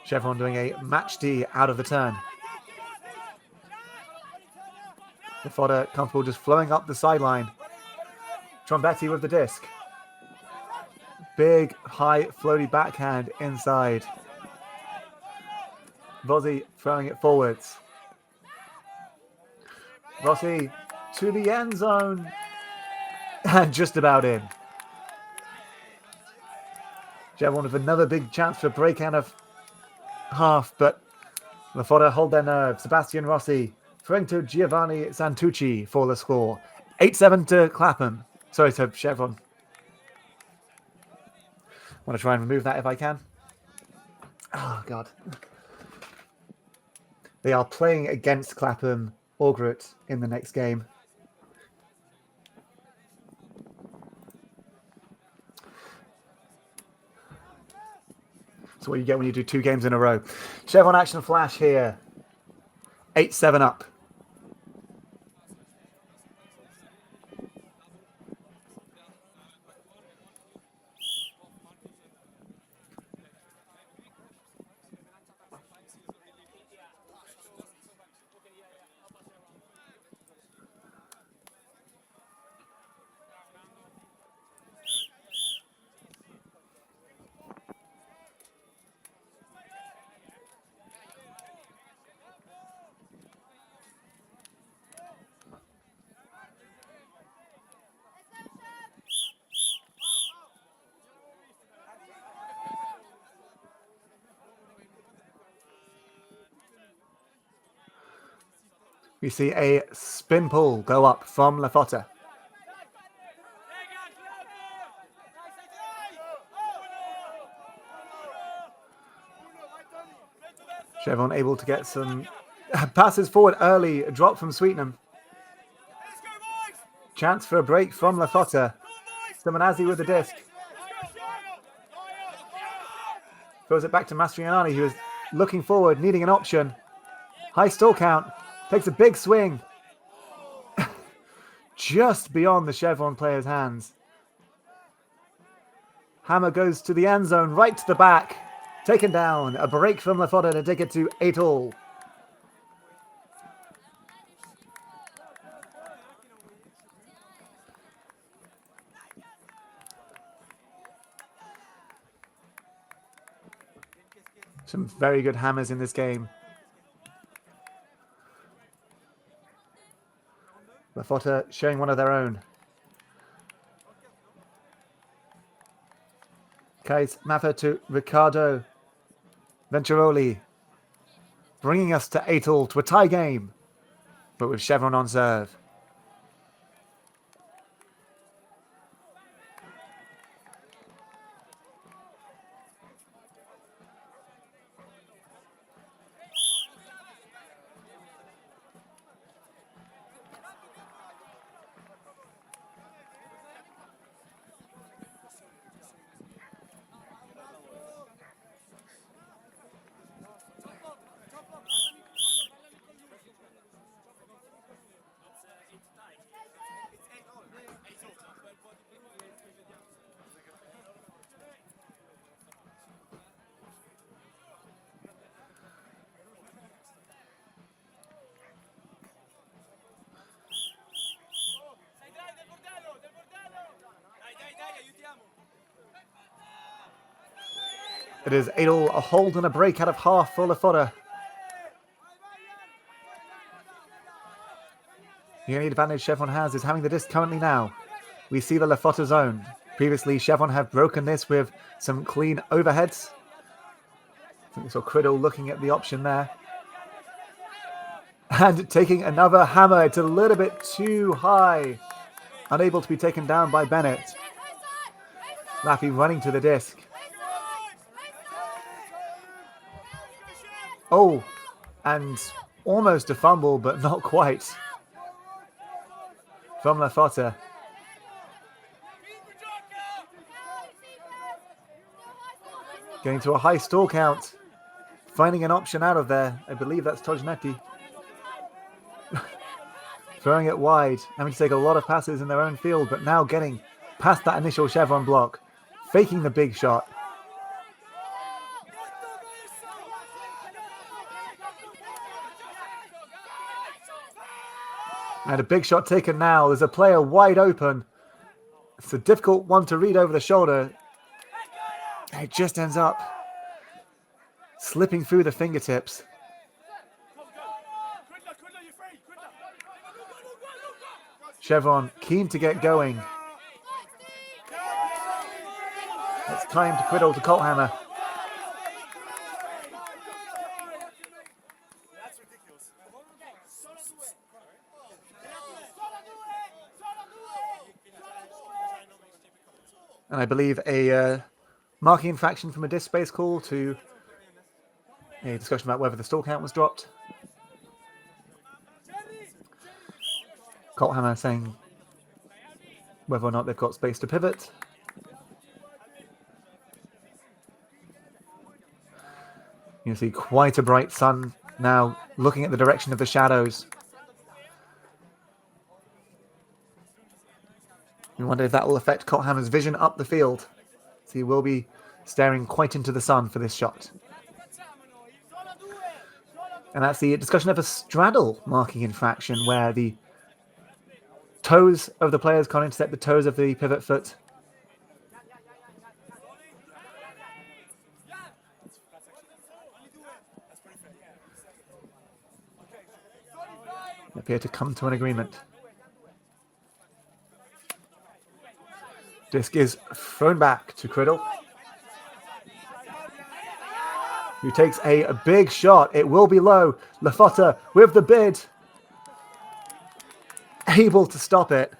Chevron doing a match D out of the turn. LaFotta comfortable just flowing up the sideline. Trombetti with the disc. Big, high, floaty backhand inside. Vozzi throwing it forwards. Rossi to the end zone. And just about in. Chevron with another big chance for break out of half, but LaFotta hold their nerve. Sebastian Rossi throwing to Giovanni Santucci for the score. 8-7 to Clapham. Sorry, to Chevron. Want to try and remove that if I can. Oh, God. They are playing against Clapham Augrut in the next game. That's what you get when you do 2 games in a row. Chevron Action Flash here. 8-7 up. We see a spin pull go up from LaFotta. Chevron able to get some passes forward early. A drop from Sweetenham. Chance for a break from LaFotta. Simonazzi with the disc. Throws it back to Mastrianani, who is looking forward, needing an option. High stall count. Takes a big swing. Just beyond the Chevron player's hands. Hammer goes to the end zone, right to the back. Taken down. A break from LaFotta to take it to 8-all. Some very good hammers in this game. LaFotta showing one of their own. Kais Maffa to Riccardo Venturoli. Bringing us to 8-all, to a tie game. But with Chevron on serve. It is 8-all, a hold and a break out of half for LaFotta. The only advantage Chevron has is having the disc currently now. We see the LaFotta zone. Previously, Chevron have broken this with some clean overheads. I think we saw Criddle looking at the option there. And taking another hammer. It's a little bit too high. Unable to be taken down by Bennett. Laffy running to the disc. Oh, and almost a fumble, but not quite. From LaFotta. Going to a high stall count. Finding an option out of there. I believe that's Tognetti. Throwing it wide. Having to take a lot of passes in their own field, but now getting past that initial Chevron block. Faking the big shot. And a big shot taken now. There's a player wide open. It's a difficult one to read over the shoulder. It just ends up slipping through the fingertips. Chevron keen to get going. It's time to Criddle to Colthammer. And I believe a marking infraction from a disc space call to a discussion about whether the stall count was dropped. Colthammer saying whether or not they've got space to pivot. You see quite a bright sun now looking at the direction of the shadows. You wonder if that will affect Colthammer's vision up the field. So he will be staring quite into the sun for this shot. And that's the discussion of a straddle marking infraction, where the toes of the players can't intercept the toes of the pivot foot. They appear to come to an agreement. Disc is thrown back to Criddle, who takes a big shot. It will be low. LaFotta with the bid, able to stop it.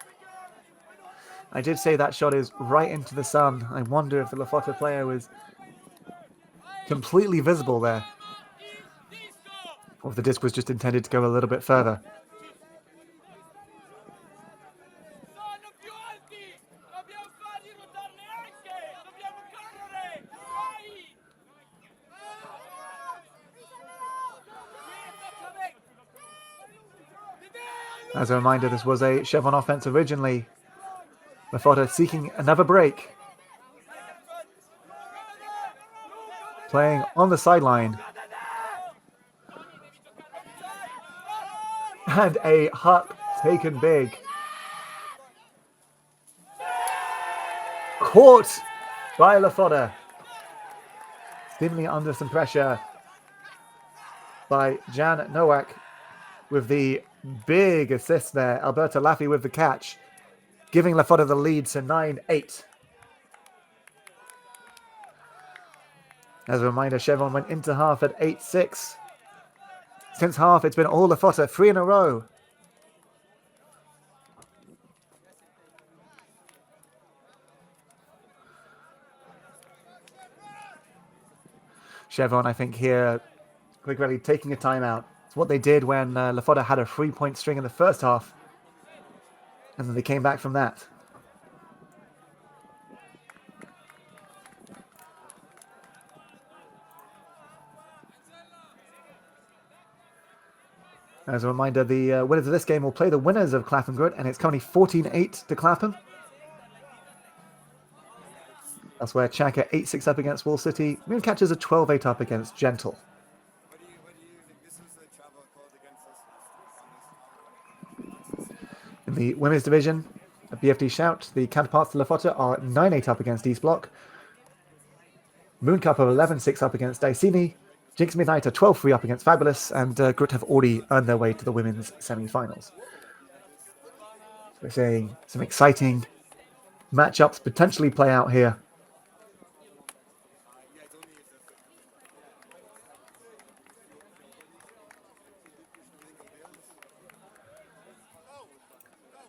I did say that shot is right into the sun. I wonder if the LaFotta player was completely visible there, or if the disc was just intended to go a little bit further. As a reminder, this was a Chevron offense originally. LaFotta seeking another break. Playing on the sideline. And a huck taken big. Caught by LaFotta. Seemingly under some pressure by Jan Nowak with the big assist there. Alberto Laffi with the catch, giving LaFotta the lead to 9-8. As a reminder, Chevron went into half at 8-6. Since half, it's been all LaFotta, 3 in a row. Chevron, I think, here, quickly taking a timeout. It's what they did when LaFotta had a 3-point string in the first half. And then they came back from that. As a reminder, the winners of this game will play the winners of Clapham Good, and it's currently 14-8 to Clapham. Elsewhere, Chaka 8-6 up against Wall City. Mooncatchers are 12-8 up against Gentle. In the women's division, at BFD Shout, the counterparts to LaFotta are 9-8 up against East Block. Mooncup are 11-6 up against Daisini. Jinx Midnight are 12-3 up against Fabulous, and Grit have already earned their way to the women's semi-finals. So we're seeing some exciting matchups potentially play out here.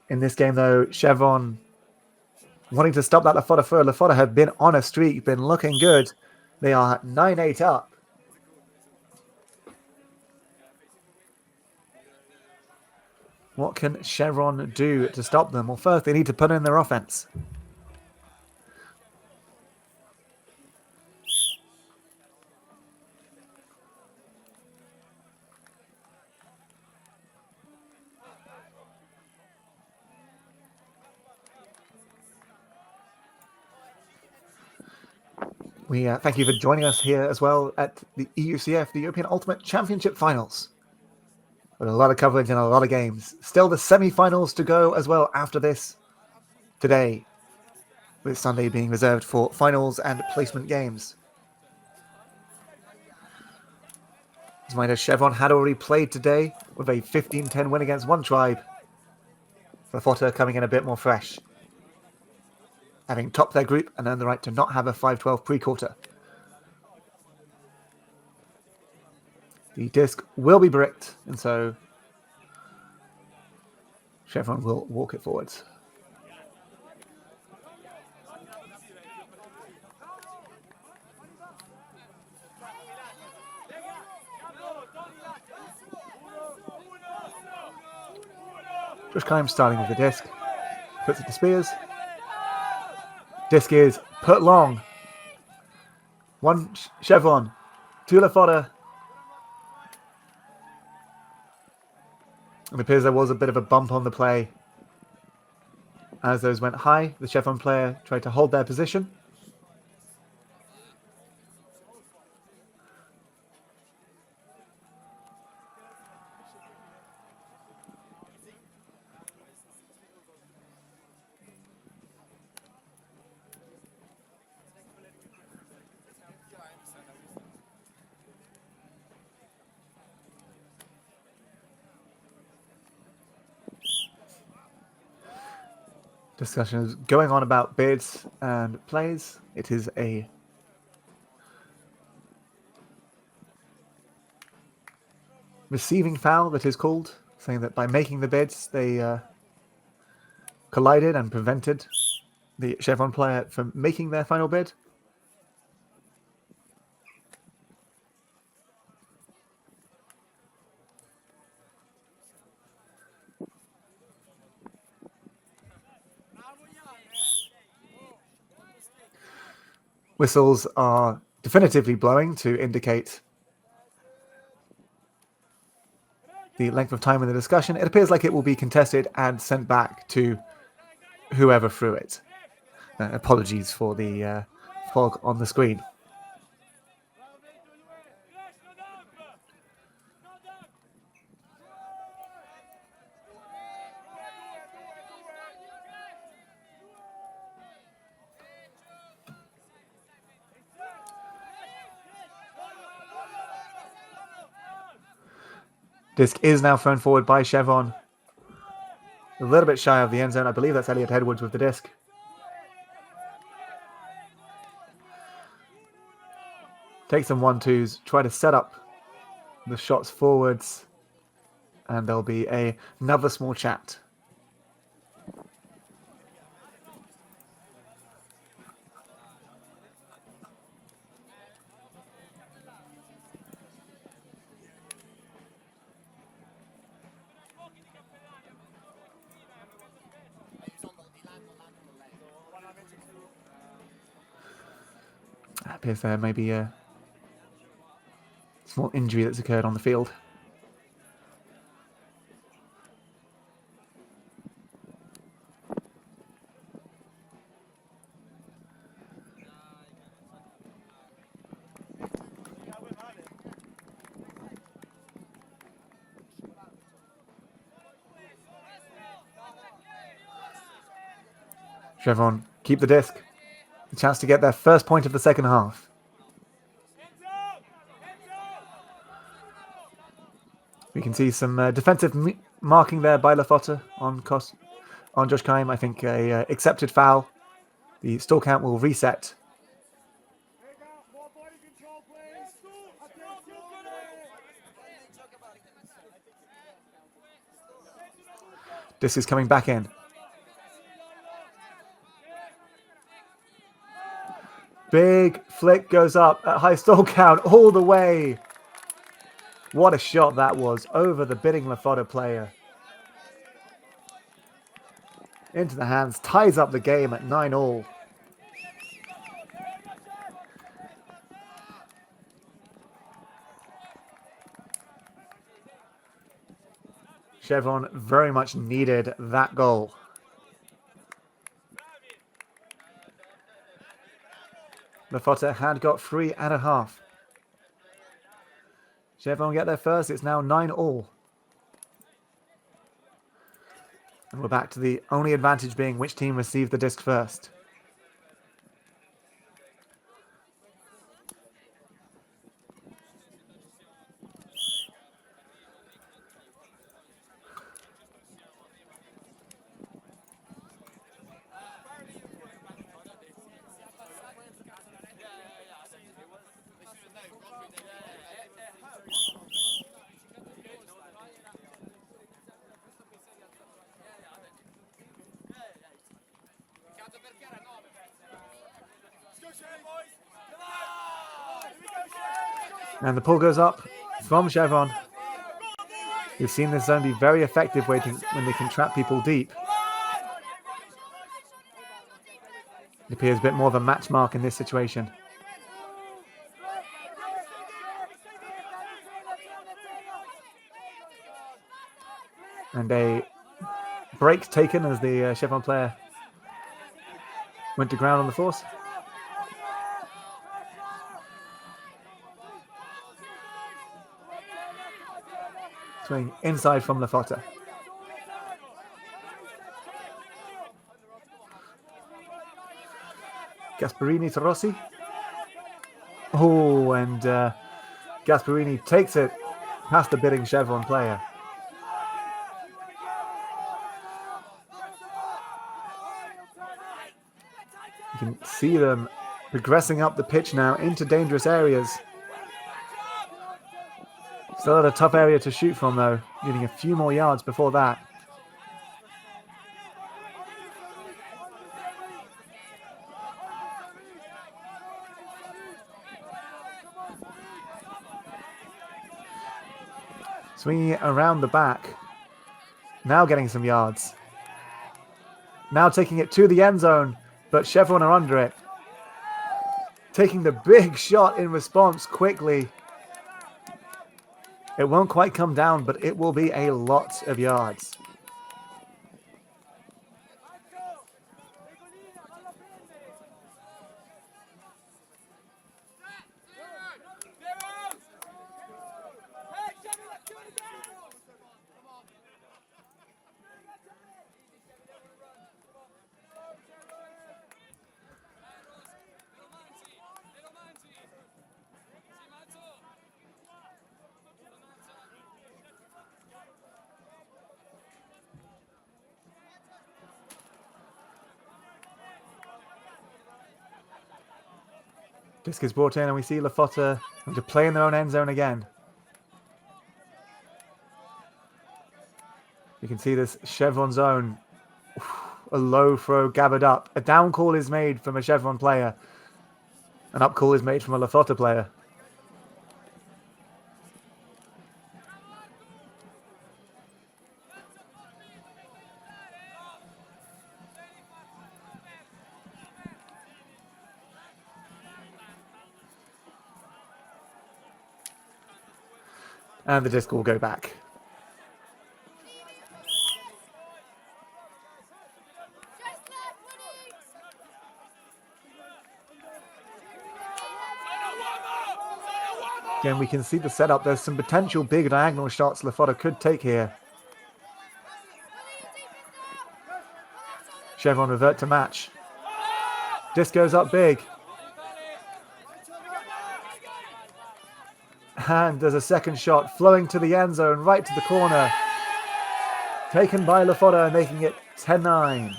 In this game, though, Chevron wanting to stop that LaFotta throw. LaFotta have been on a streak, been looking good. They are 9-8 up. What can Chevron do to stop them? Well, first, they need to put in their offense. We thank you for joining us here as well at the EUCF, the European Ultimate Championship Finals. With a lot of coverage and a lot of games. Still the semi-finals to go as well after this today, with Sunday being reserved for finals and placement games. As a reminder, Chevron had already played today with a 15-10 win against One Tribe. LaFotta coming in a bit more fresh, having topped their group and earned the right to not have a 5-12 pre-quarter. The disc will be bricked, and so Chevron will walk it forwards. Josh Kime starting with the disc. Puts it to Spears. Disc is put long. One Chevron. Two LaFotta. It appears there was a bit of a bump on the play. As those went high, the Chevron player tried to hold their position. Discussion is going on about bids and plays. It is a receiving foul that is called, saying that by making the bids, they collided and prevented the Chevron player from making their final bid. Whistles are definitively blowing to indicate the length of time in the discussion. It appears like it will be contested and sent back to whoever threw it. Apologies for the fog on the screen. Disc is now thrown forward by Chevron. A little bit shy of the end zone. I believe that's Elliot Edwards with the disc. Take some 1-2s, try to set up the shots forwards, and there'll be another small chat. It appears there may be a small injury that's occurred on the field. Chevron keep the disc. A chance to get their first point of the second half. We can see some defensive marking there by LaFotta on Josh Kime. I think a accepted foul. The stall count will reset. This is coming back in. Big flick goes up at high stall count all the way. What a shot that was over the bidding LaFotta player. Into the hands, ties up the game at 9-all. Chevron very much needed that goal. LaFotta had got 3.5. Chevron get there first. It's now 9-all. And we're back to the only advantage being which team received the disc first. And the pull goes up from Chevron. We've seen this zone be very effective when they can trap people deep. It appears a bit more of a match mark in this situation. And a break taken as the Chevron player went to ground on the force. Swing inside from LaFotta. Gasparini to Rossi. Oh, and Gasparini takes it past the bidding Chevron player. You can see them progressing up the pitch now into dangerous areas. Still at a tough area to shoot from, though, needing a few more yards before that. Swinging it around the back. Now getting some yards. Now taking it to the end zone, but Chevron are under it. Taking the big shot in response quickly. It won't quite come down, but it will be a lot of yards. Disc is brought in and we see LaFotta to play in their own end zone again. You can see this Chevron zone. A low throw gathered up. A down call is made from a Chevron player. An up call is made from a LaFotta player. And the disc will go back. Again, we can see the setup. There's some potential big diagonal shots LaFotta could take here. Chevron revert to match. Disc goes up big. And there's a second shot flowing to the end zone, right to the corner. Taken by LaFotta, making it 10-9.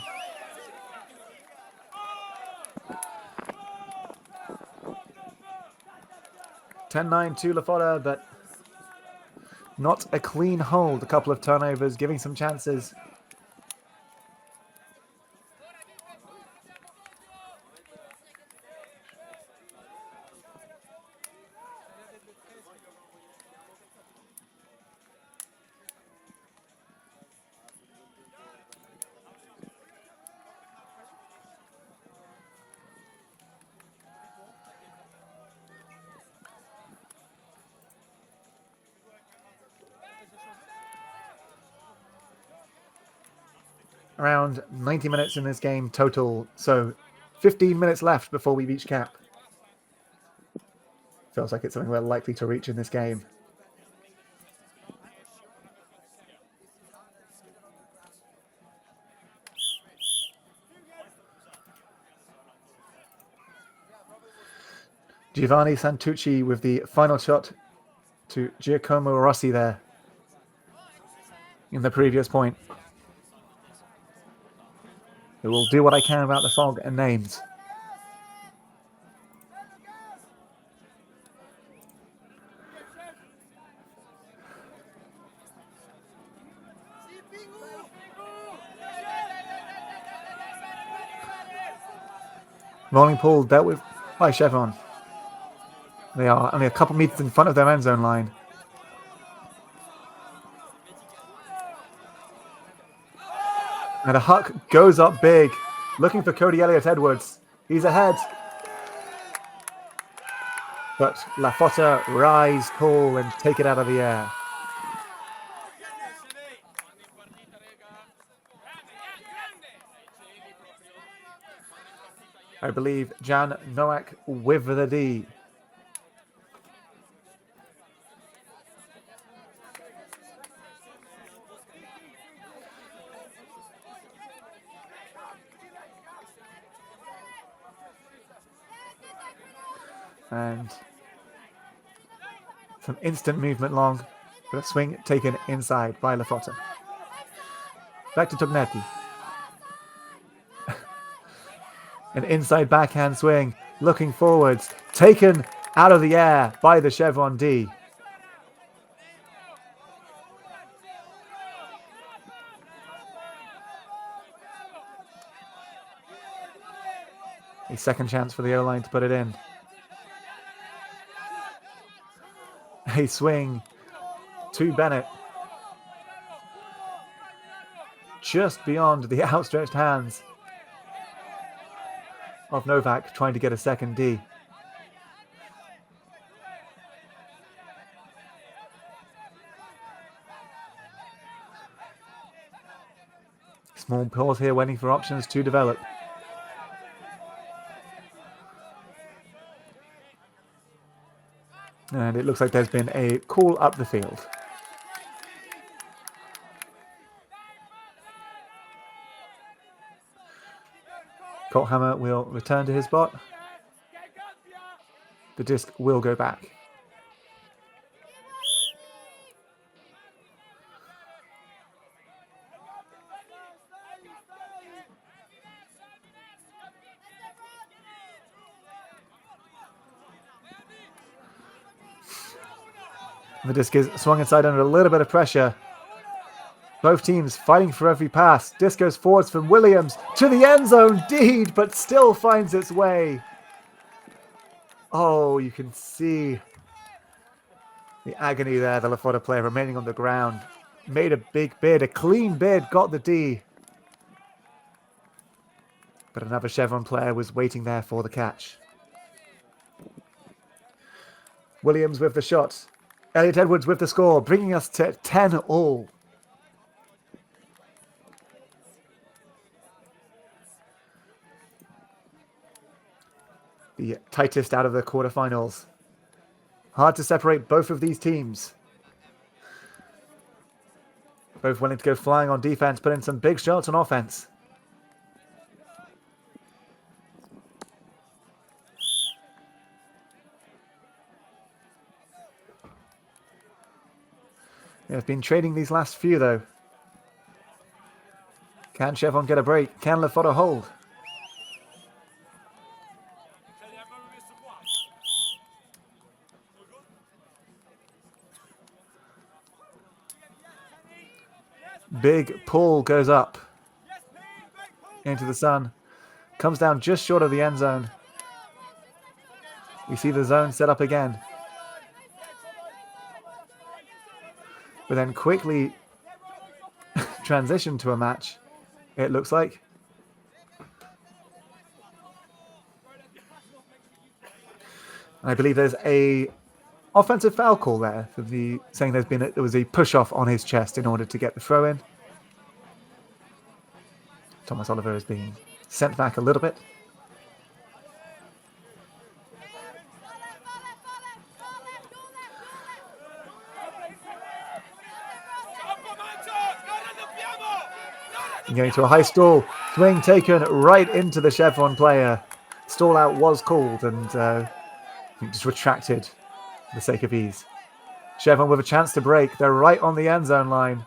To LaFotta, but not a clean hold. A couple of turnovers, giving some chances. Around 90 minutes in this game total, so 15 minutes left before we reach cap. Feels like it's something we're likely to reach in this game. Giovanni Santucci with the final shot to Giacomo Rossi there in the previous point. I will do what I can about the fog and names. Rolling pull dealt with by Chevron. They are only a couple meters in front of their end zone line. And a huck goes up big, looking for Cody Elliott-Edwards. He's ahead. But LaFotta rise, pull, and take it out of the air. I believe Jan Nowak with the D. And some instant movement long, but a swing taken inside by LaFotta. Back to Tognetti. An inside backhand swing, looking forwards, taken out of the air by the Chevron D. A second chance for the O-line to put it in. A swing to Bennett. Just beyond the outstretched hands of Novak, trying to get a second D. Small pause here, waiting for options to develop. And it looks like there's been a call up the field. Colthammer will return to his spot. The disc will go back. The disc is swung inside under a little bit of pressure. Both teams fighting for every pass. Disc goes forwards from Williams to the end zone, indeed, but still finds its way. Oh, you can see the agony there. The LaFotta player remaining on the ground. Made a big bid, a clean bid, got the D. But another Chevron player was waiting there for the catch. Williams with the shot. Elliott-Edwards with the score, bringing us to 10-all. The tightest out of the quarterfinals. Hard to separate both of these teams. Both willing to go flying on defense, put in some big shots on offense. They've been trading these last few though. Can Chevron get a break? Can LaFotta hold? Big pull goes up into the sun. Comes down just short of the end zone. We see the zone set up again. But then quickly transition to a match, it looks like. I believe there's a offensive foul call there for the saying there was a push off on his chest in order to get the throw in. Thomas Oliver is being sent back a little bit. Going to a high stall, swing taken right into the Chevron player. Stall out was called and just retracted for the sake of ease. Chevron with a chance to break. They're right on the end zone line.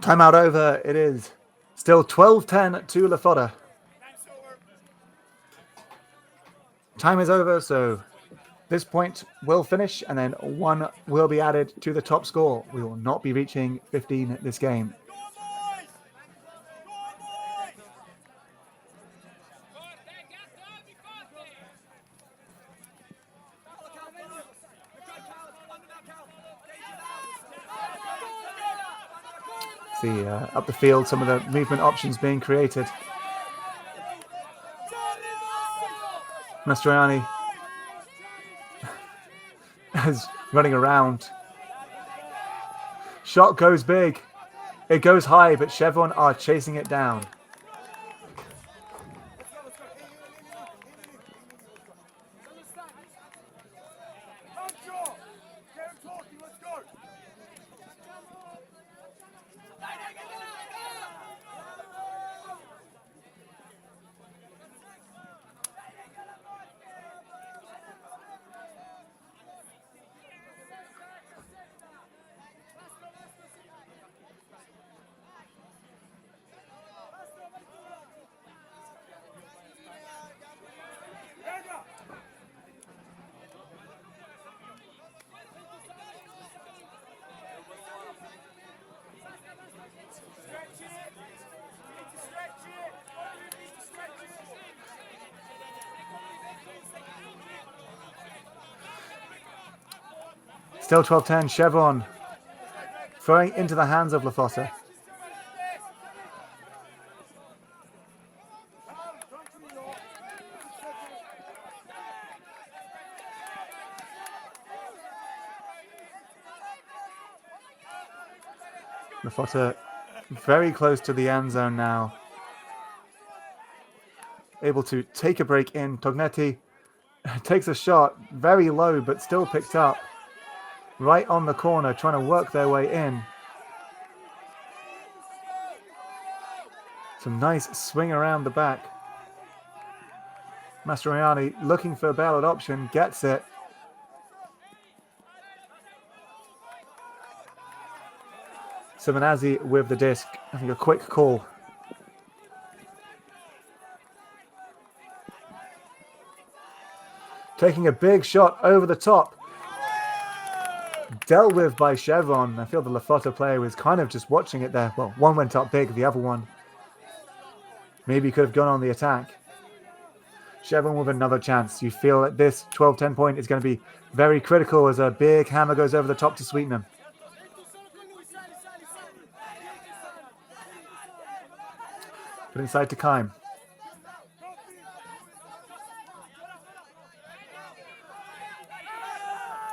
Timeout over. It is still 12-10 to LaFotta. Time is over, so this point will finish, and then 1 will be added to the top score. We will not be reaching 15 this game. See up the field some of the movement options being created. Mastroianni is running around. Shot goes big. It goes high, but Chevron are chasing it down. Still 12-10, Chevron throwing into the hands of LaFotta. LaFotta very close to the end zone now. Able to take a break in. Tognetti takes a shot, very low, but still picked up. Right on the corner, trying to work their way in. Some nice swing around the back. Mastroianni looking for a bailout option, gets it. Simonazzi with the disc, having a quick call. Taking a big shot over the top. Dealt with by Chevron. I feel the LaFotta player was kind of just watching it there. Well, one went up big, the other one maybe could have gone on the attack. Chevron with another chance. You feel that this 12-10 point is going to be very critical as a big hammer goes over the top to sweeten them. Put inside to Kime.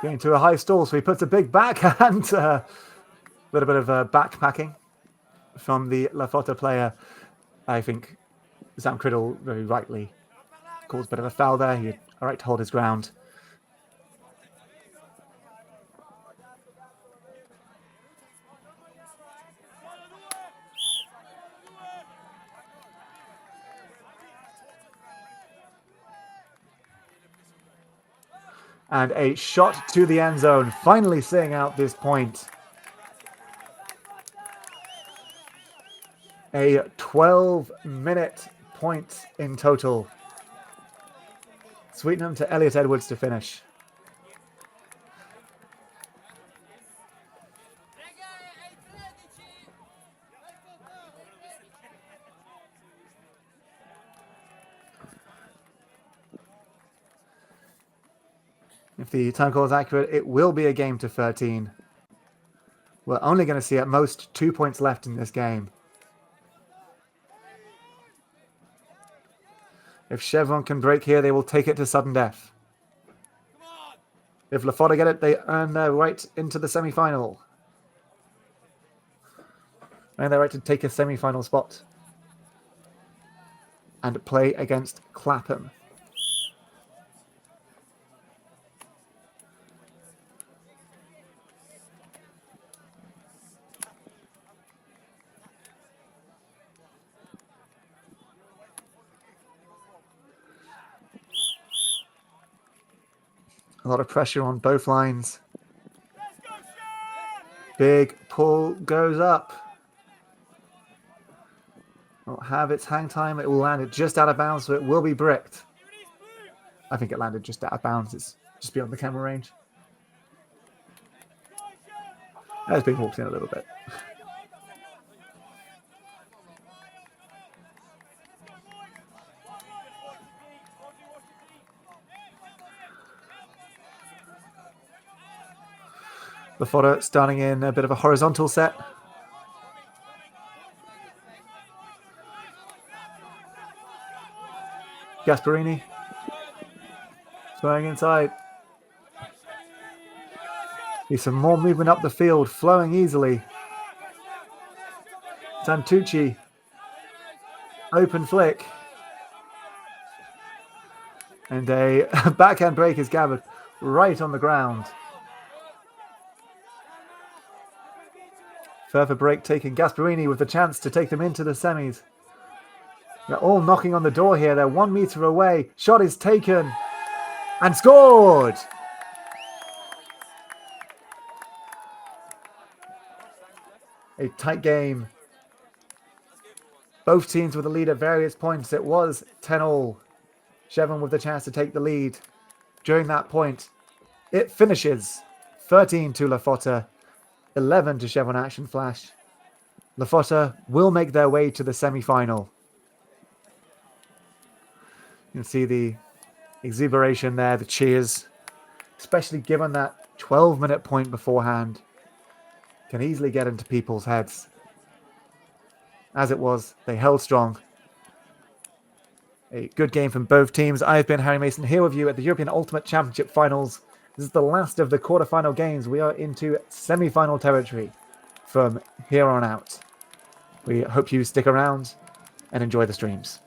Getting to a high stall, so he puts a big backhand. A little bit of backpacking from the LaFotta player. I think Sam Criddle very rightly calls a bit of a foul there. He had a right to hold his ground. And a shot to the end zone, finally seeing out this point. A 12-minute point in total. Sweeten them to Elliot Edwards to finish. If the time call is accurate, it will be a game to 13. We're only going to see at most 2 points left in this game. If Chevron can break here, they will take it to sudden death. If LaFotta get it, they earn their right into the semi-final. And their right to take a semi-final spot. And play against Clapham. A lot of pressure on both lines. Big pull goes up. will have its hang time. It will land it just out of bounds, so it will be bricked. I think it landed just out of bounds. It's just beyond the camera range. It's been walked in a little bit. LaFotta starting in a bit of a horizontal set. Gasparini throwing inside. Need some more movement up the field, flowing easily. Santucci. Open flick. And a backhand break is gathered right on the ground. Further break taken. Gasparini with the chance to take them into the semis. They're all knocking on the door here. They're 1 meter away. Shot is taken and scored. A tight game. Both teams with the lead at various points. It was 10-all. Chevron with the chance to take the lead. During that point, it finishes 13 to LaFotta, 11 to Chevron Action Flash. LaFotta will make their way to the semi-final. You can see the exuberation there, the cheers, especially given that 12-minute point beforehand can easily get into people's heads. As it was, they held strong. A good game from both teams. I've been Harry Mason here with you at the European Ultimate Championship Finals. This is the last of the quarterfinal games. We are into semi-final territory from here on out. We hope you stick around and enjoy the streams.